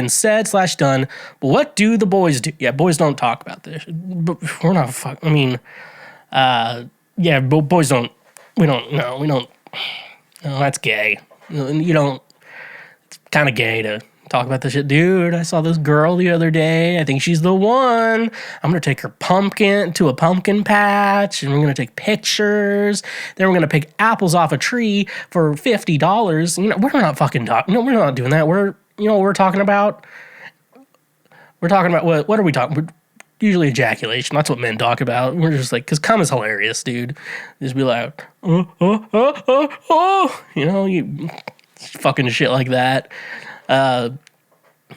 said/done. But what do the boys do? Yeah, boys don't talk about this. We're not I mean, yeah, boys don't. We don't. No, we don't. No, that's gay. You don't. It's kind of gay to talk about this shit. Dude, I saw this girl the other day. I think she's the one. I'm going to take her pumpkin to a pumpkin patch, and we're going to take pictures. Then we're going to pick apples off a tree for $50. You know, we're not fucking talking. No, we're not doing that. We're, you know what we're talking about? We're talking about, what are we talking? Usually ejaculation. That's what men talk about. We're just like, because cum is hilarious, dude. Just be like, you know, you fucking shit like that.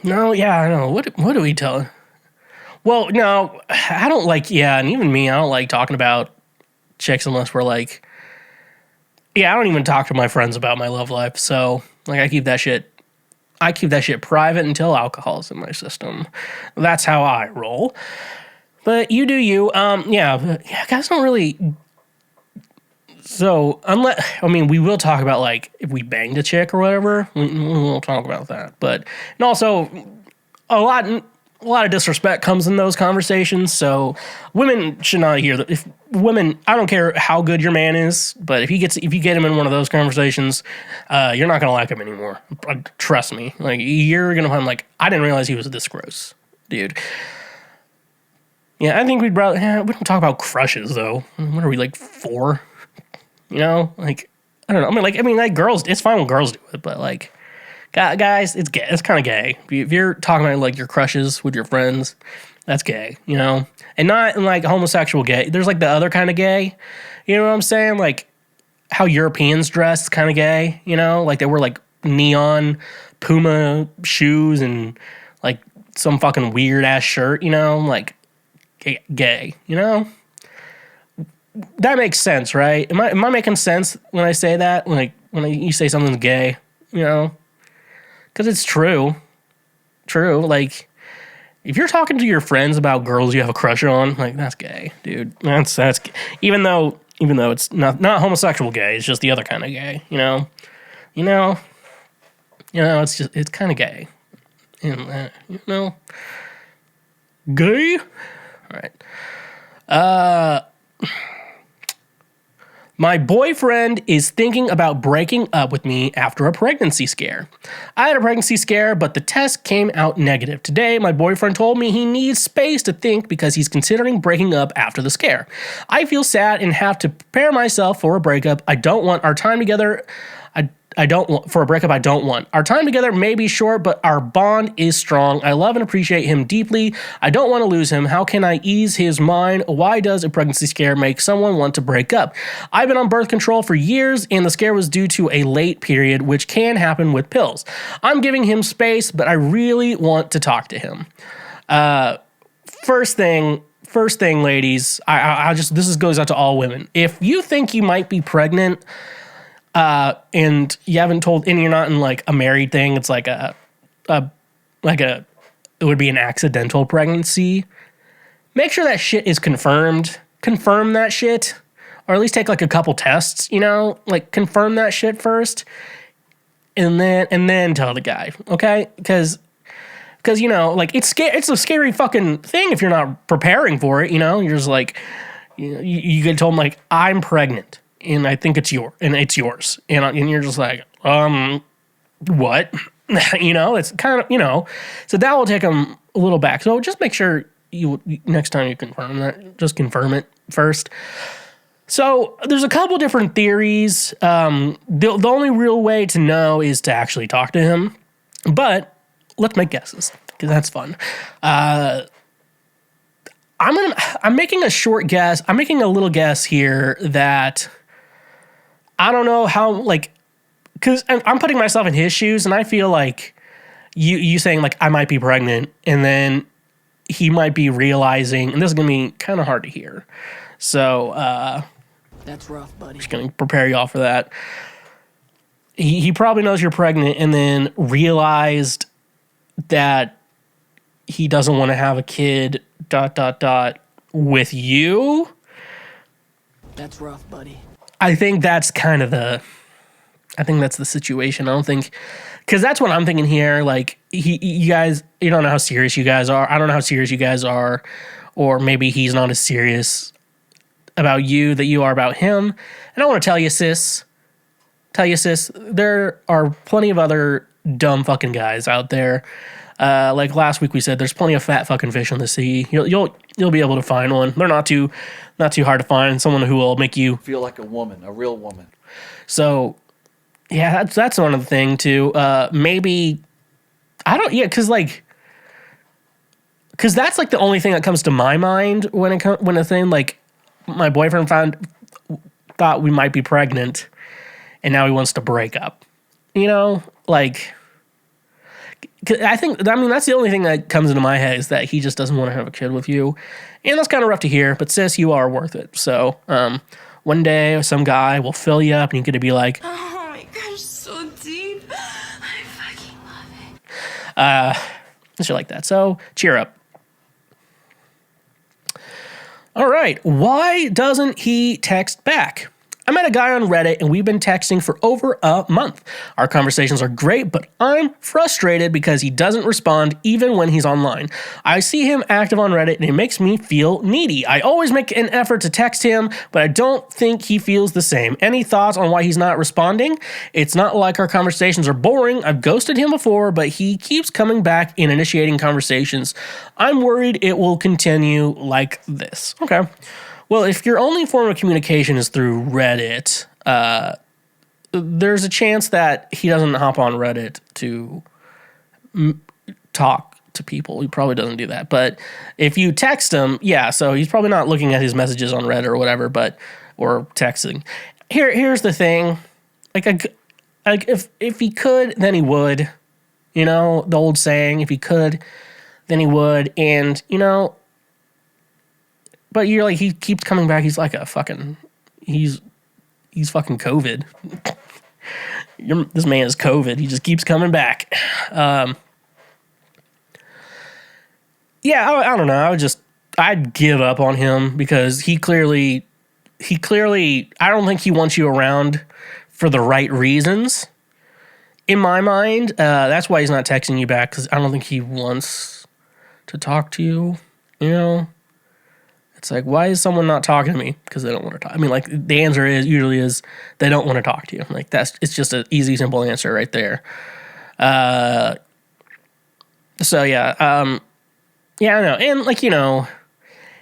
No, yeah, I know. What do we tell? Well, no, I don't like, yeah, and even me, I don't like talking about chicks unless we're like, yeah, I don't even talk to my friends about my love life. So, like, I keep that shit private until alcohol's in my system. That's how I roll. But you do you. Yeah, guys don't really. So, we will talk about, like, if we banged a chick or whatever, we'll talk about that. But, and also, a lot of disrespect comes in those conversations, so women should not hear that. If women, I don't care how good your man is, but if you get him in one of those conversations, you're not going to like him anymore. Trust me. Like, you're going to find, like, I didn't realize he was this gross, dude. Yeah, I think we don't talk about crushes, though. What are we, like, 4? You know, like, I don't know. I mean, like girls, it's fine when girls do it, but like, guys, it's gay. It's kind of gay. If you're talking about like your crushes with your friends, that's gay, you know? And not in like homosexual gay. There's like the other kind of gay. You know what I'm saying? Like how Europeans dress, kind of gay, you know? Like they wear like neon Puma shoes and like some fucking weird ass shirt, you know? Like gay, you know? That makes sense, right? Am I making sense when I say that? Like when you say something's gay, you know? Because it's true. True. Like if you're talking to your friends about girls you have a crush on, like that's gay, dude. That's even though it's not homosexual gay, it's just the other kind of gay, you know? It's kind of gay. And gay? All right. My boyfriend is thinking about breaking up with me after a pregnancy scare. I had a pregnancy scare, but the test came out negative. Today, my boyfriend told me he needs space to think because he's considering breaking up after the scare. I feel sad and have to prepare myself for a breakup. I don't want our time together. I don't want. Our time together may be short, but our bond is strong. I love and appreciate him deeply. I don't want to lose him. How can I ease his mind? Why does a pregnancy scare make someone want to break up? I've been on birth control for years, and the scare was due to a late period, which can happen with pills. I'm giving him space, but I really want to talk to him. First thing, ladies, this goes out to all women. If you think you might be pregnant, and you haven't told, and you're not in like a married thing, it's like it would be an accidental pregnancy. Make sure that shit is confirmed. Confirm that shit, or at least take like a couple tests, you know, like confirm that shit first, and then tell the guy, okay? Because you know, like it's a scary fucking thing if you're not preparing for it, you know. You're just like, you get told like, I'm pregnant. And I think it's yours, and you're just like, what? You know, it's kind of, you know, so that will take them a little back. So just make sure next time you confirm that, just confirm it first. So there's a couple different theories. The only real way to know is to actually talk to him, but let's make guesses because that's fun. I'm making a short guess. I'm making a little guess here that I don't know how, like, because I'm putting myself in his shoes, and I feel like you saying, like, I might be pregnant, and then he might be realizing, and this is going to be kind of hard to hear. So, that's rough, buddy. Just going to prepare y'all for that. he probably knows you're pregnant and then realized that he doesn't want to have a kid, ... with you. That's rough, buddy. I think that's the situation. I don't think, because that's what I'm thinking here. Like, you guys, you don't know how serious you guys are. I don't know how serious you guys are, or maybe he's not as serious about you that you are about him. And I want to tell you, sis, there are plenty of other dumb fucking guys out there. Like last week we said, there's plenty of fat fucking fish in the sea. You'll be able to find one. They're not too hard to find. Someone who will make you Feel like a woman, a real woman. So, yeah, that's one of the thing too. Maybe I don't. Yeah, because that's like the only thing that comes to my mind when a thing like my boyfriend thought we might be pregnant, and now he wants to break up. You know, like. I mean, that's the only thing that comes into my head is that he just doesn't want to have a kid with you. And that's kind of rough to hear, but sis, you are worth it. So, one day some guy will fill you up and you're going to be like, Oh my gosh, so deep. I fucking love it. shit like that. So, cheer up. All right. Why doesn't he text back? I met a guy on Reddit and we've been texting for over a month. Our conversations are great, but I'm frustrated because he doesn't respond even when he's online. I see him active on Reddit and it makes me feel needy. I always make an effort to text him, but I don't think he feels the same. Any thoughts on why he's not responding? It's not like our conversations are boring. I've ghosted him before, but he keeps coming back and initiating conversations. I'm worried it will continue like this. Okay. Well, if your only form of communication is through Reddit, there's a chance that he doesn't hop on Reddit to talk to people. He probably doesn't do that. But if you text him, yeah, so he's probably not looking at his messages on Reddit or whatever, or texting. Here's the thing. Like if he could, then he would. You know, the old saying, if he could, then he would. And, you know, but you're like, he keeps coming back. He's like he's fucking COVID. This man is COVID. He just keeps coming back. Yeah, I don't know. I'd give up on him because he clearly, I don't think he wants you around for the right reasons. In my mind, that's why he's not texting you back, because I don't think he wants to talk to you, you know? It's like, why is someone not talking to me? Because they don't want to talk. I mean, like, the answer usually is they don't want to talk to you. Like, it's just an easy, simple answer right there. So, yeah. Yeah, I know. And, like, you know,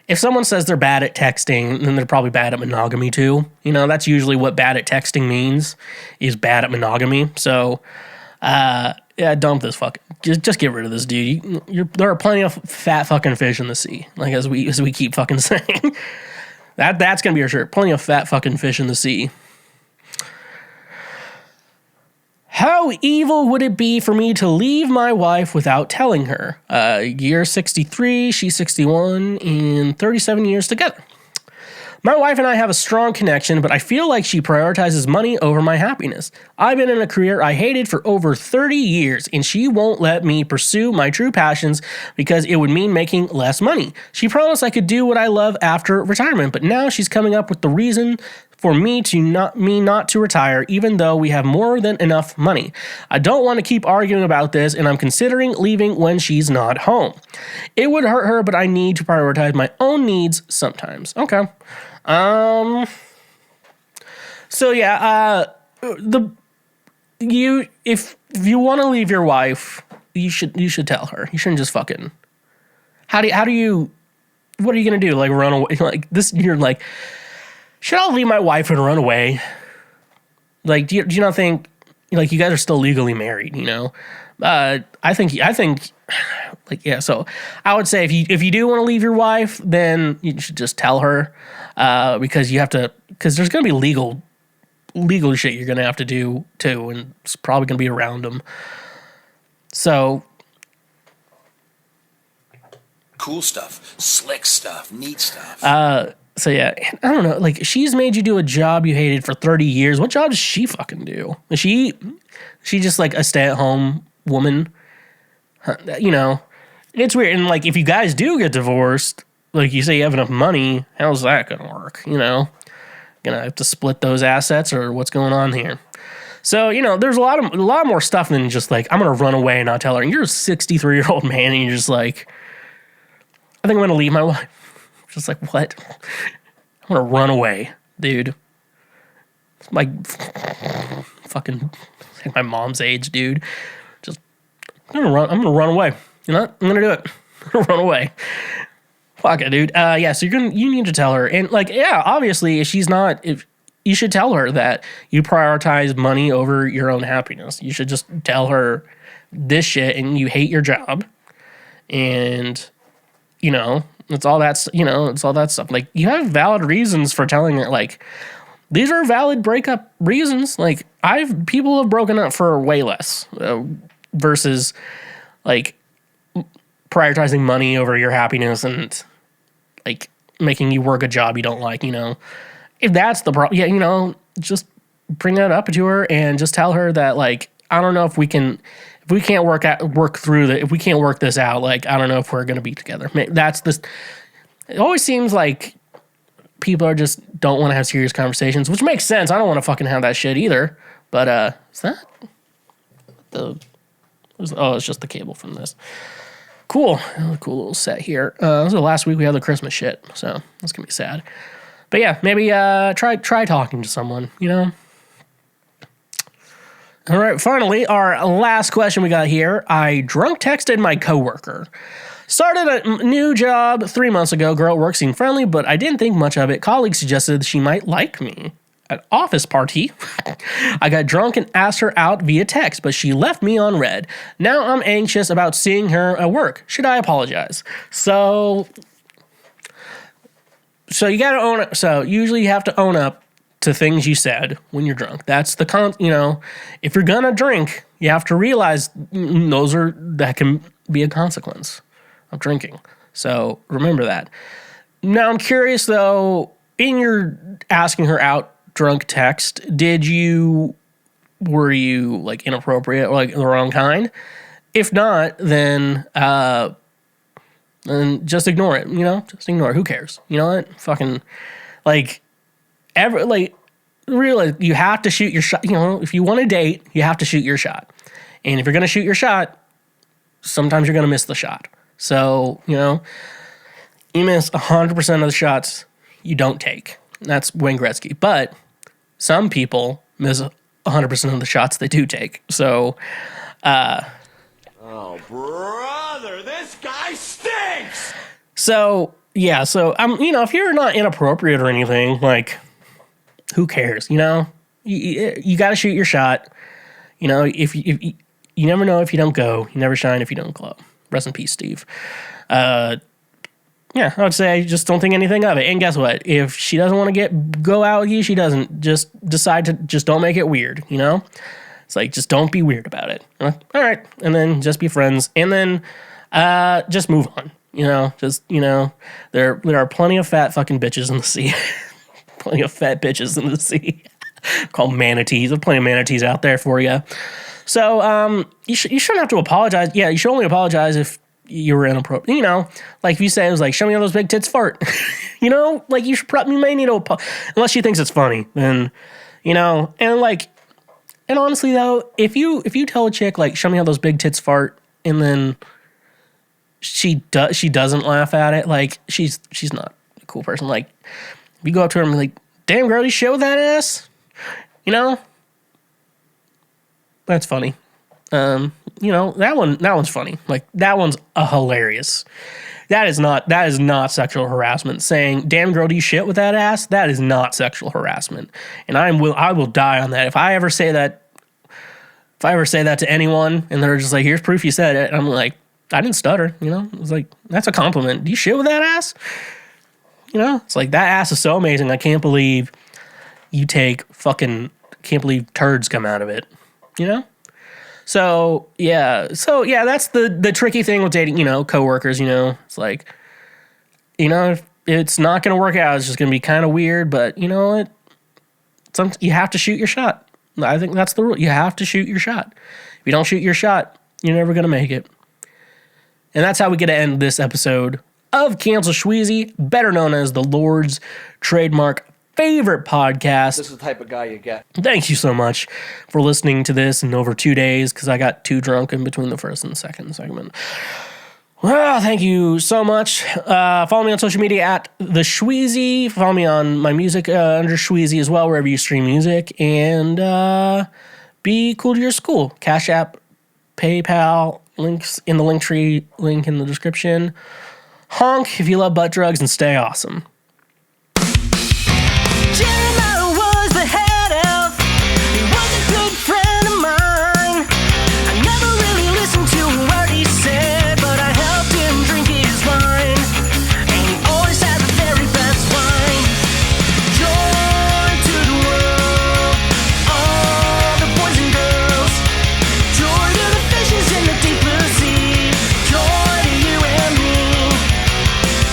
if someone says they're bad at texting, then they're probably bad at monogamy, too. You know, that's usually what bad at texting means, is bad at monogamy. So, yeah, dump this fucking. Just get rid of this dude. There are plenty of fat fucking fish in the sea. Like, as we keep fucking saying. That's gonna be our shirt. Plenty of fat fucking fish in the sea. How evil would it be for me to leave my wife without telling her? Year 63, she's 61, and 37 years together. My wife and I have a strong connection, but I feel like she prioritizes money over my happiness. I've been in a career I hated for over 30 years, and she won't let me pursue my true passions because it would mean making less money. She promised I could do what I love after retirement, but now she's coming up with the reason for me not to retire, even though we have more than enough money. I don't want to keep arguing about this, and I'm considering leaving when she's not home. It would hurt her, but I need to prioritize my own needs sometimes. Okay. So yeah, if you want to leave your wife, you should tell her. You shouldn't just fucking. What are you gonna do? Like, run away? Like this? You're like, should I leave my wife and run away? Like, do you not think, like, you guys are still legally married? You know, I think, like, yeah. So I would say if you do want to leave your wife, then you should just tell her, because there's gonna be legal shit you're gonna have to do too, and it's probably gonna be around them. So. Cool stuff, slick stuff, neat stuff. So yeah, I don't know. Like, she's made you do a job you hated for 30 years. What job does she fucking do? Is she just like a stay-at-home woman? You know, it's weird. And like, if you guys do get divorced, like you say you have enough money, how's that gonna work? You know, gonna have to split those assets, or what's going on here? So, you know, there's a lot more stuff than just like, I'm gonna run away and not tell her. And you're a 63-year-old man, and you're just like, I think I'm gonna leave my wife. Just like, what? I'm gonna run away, dude. It's my fucking like my mom's age, dude. Just I'm gonna run away. You know what? I'm gonna do it. I'm gonna run away. Fuck it, dude. Yeah, so you need to tell her. And like, yeah, obviously if you should tell her that you prioritize money over your own happiness. You should just tell her this shit, and you hate your job. And you know, it's all that stuff. Like, you have valid reasons for telling her, like, these are valid breakup reasons. Like, people have broken up for way less versus like prioritizing money over your happiness and like making you work a job you don't like, you know. If that's the problem, yeah, you know, just bring that up to her and just tell her that, like, I don't know if we can't work this out, like, I don't know if we're going to be together. It always seems like people don't want to have serious conversations, which makes sense. I don't want to fucking have that shit either. But, is that it's just the cable from this. Cool. Cool little set here. This is the last week we have the Christmas shit, so that's going to be sad. But yeah, maybe try talking to someone, you know? All right, finally, our last question we got here. I drunk texted my coworker. Started a new job 3 months ago. Girl at work seemed friendly, but I didn't think much of it. Colleagues suggested she might like me. At office party, I got drunk and asked her out via text, but she left me on red. Now I'm anxious about seeing her at work. Should I apologize? So you gotta own it. So usually you have to own up to things you said when you're drunk. That's you know, if you're gonna drink, you have to realize that can be a consequence of drinking. So remember that. Now I'm curious though, in your asking her out drunk text, were you like inappropriate or like the wrong kind? If not, then just ignore it, you know? Just ignore it. Who cares? You know what? Fucking, like, really, you have to shoot your shot. You know, if you want to date, you have to shoot your shot. And if you're going to shoot your shot, sometimes you're going to miss the shot. So, you know, you miss 100% of the shots you don't take. That's Wayne Gretzky. But some people miss 100% of the shots they do take. So, Oh, brother, this guy stinks! So, yeah, you know, if you're not inappropriate or anything, like, who cares, you know? You got to shoot your shot. You know, if you never know if you don't go, you never shine if you don't glow. Rest in peace, Steve. Yeah, I would say I just don't think anything of it. And guess what? If she doesn't want to go out with you, she doesn't. Just decide to just don't make it weird, you know? It's like, just don't be weird about it. All right. And then just be friends. And then just move on. You know, there are plenty of fat fucking bitches in the sea. Plenty of fat bitches in the sea. Called manatees. There's plenty of manatees out there for you. So you shouldn't have to apologize. Yeah, you should only apologize if you were inappropriate. You know, like if you say it was like, show me how those big tits fart. You know, like you may need to unless she thinks it's funny. Then, you know, and honestly though, if you tell a chick like, show me how those big tits fart, and then she doesn't laugh at it, like she's not a cool person. Like if you go up to her and be like, damn girl, you show that ass, you know, that's funny. You know, that one's funny. Like that one's hilarious. That is not sexual harassment. Saying, damn girl, do you shit with that ass? That is not sexual harassment. And I will die on that. If I ever say that to anyone and they're just like, here's proof you said it, I'm like, I didn't stutter, you know? It's like, that's a compliment. Do you shit with that ass? You know? It's like, that ass is so amazing. I can't believe can't believe turds come out of it. You know? So yeah, that's the tricky thing with dating, you know, coworkers, you know. It's like, you know, it's not going to work out. It's just going to be kind of weird, but you know what? You have to shoot your shot. I think that's the rule. You have to shoot your shot. If you don't shoot your shot, you're never going to make it. And that's how we get to end this episode of Cancel Schweezy, better known as the Lord's trademark favorite podcast. This is the type of guy you get. Thank you so much for listening to this in over 2 days, because I got too drunk in between the first and second segment. Well, thank you so much. Follow me on social media at TheSchweezy. Follow me on my music under Schweezy as well, wherever you stream music. And be cool to your school. Cash App, PayPal, links in the Linktree, link in the description. Honk if you love butt drugs, and stay awesome. Jeremiah was the head elf. He was a good friend of mine. I never really listened to a word he said, but I helped him drink his wine. And he always had the very best wine. Joy to the world, all the boys and girls. Joy to the fishes in the deep blue sea. Joy to you and me.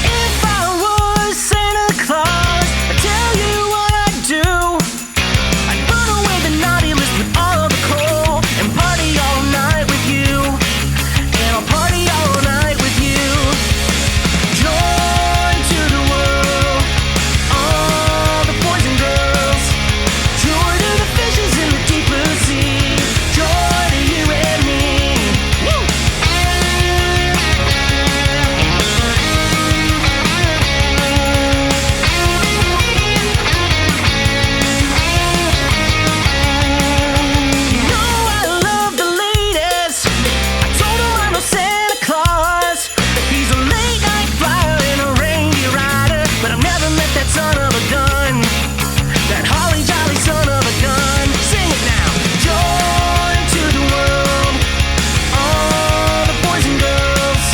If I was Santa Claus, I'd tell you what I'd do. I'd burn away the naughty list with all the coal and party all night with you. And I'll party all night with you. Joy to the world, all the boys and girls. Joy to the fishes in the deep blue sea. Joy to you and me. Woo! You know I love the latest. I told him I'm no Santa Claus. He's a late night flyer and a reindeer rider, but I've never met that son of a gun. That holly jolly son of a gun. Sing it now. Joy to the world, all the boys and girls.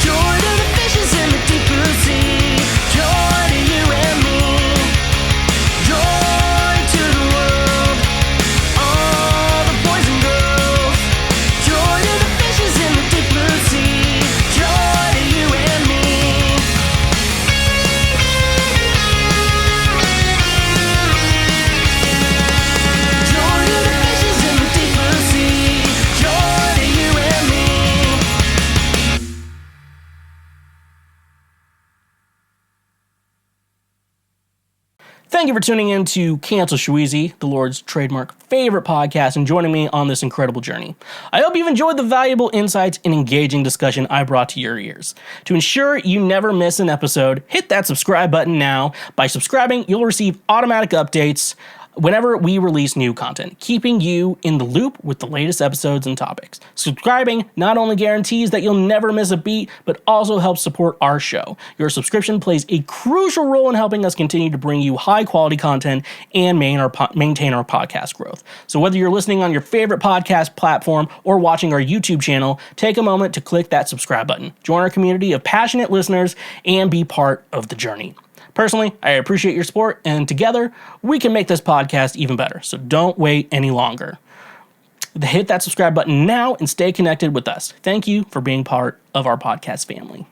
Joy to the fishes in the deep blue sea. Joy to you and me. Joy to the world, all the boys and girls. Joy to the fishes in the deep blue sea. Joy to you and me. Joy to the fishes in the deep blue sea. Joy to you and me. Thank you for tuning in to Cancel Schweezy, the Lord's trademark favorite podcast, and joining me on this incredible journey. I hope you've enjoyed the valuable insights and engaging discussion I brought to your ears. To ensure you never miss an episode, hit that subscribe button now. By subscribing, you'll receive automatic updates whenever we release new content, keeping you in the loop with the latest episodes and topics. Subscribing not only guarantees that you'll never miss a beat, but also helps support our show. Your subscription plays a crucial role in helping us continue to bring you high quality content and maintain our podcast growth. So whether you're listening on your favorite podcast platform or watching our YouTube channel, take a moment to click that subscribe button. Join our community of passionate listeners and be part of the journey. Personally, I appreciate your support, and together, we can make this podcast even better. So don't wait any longer. Hit that subscribe button now and stay connected with us. Thank you for being part of our podcast family.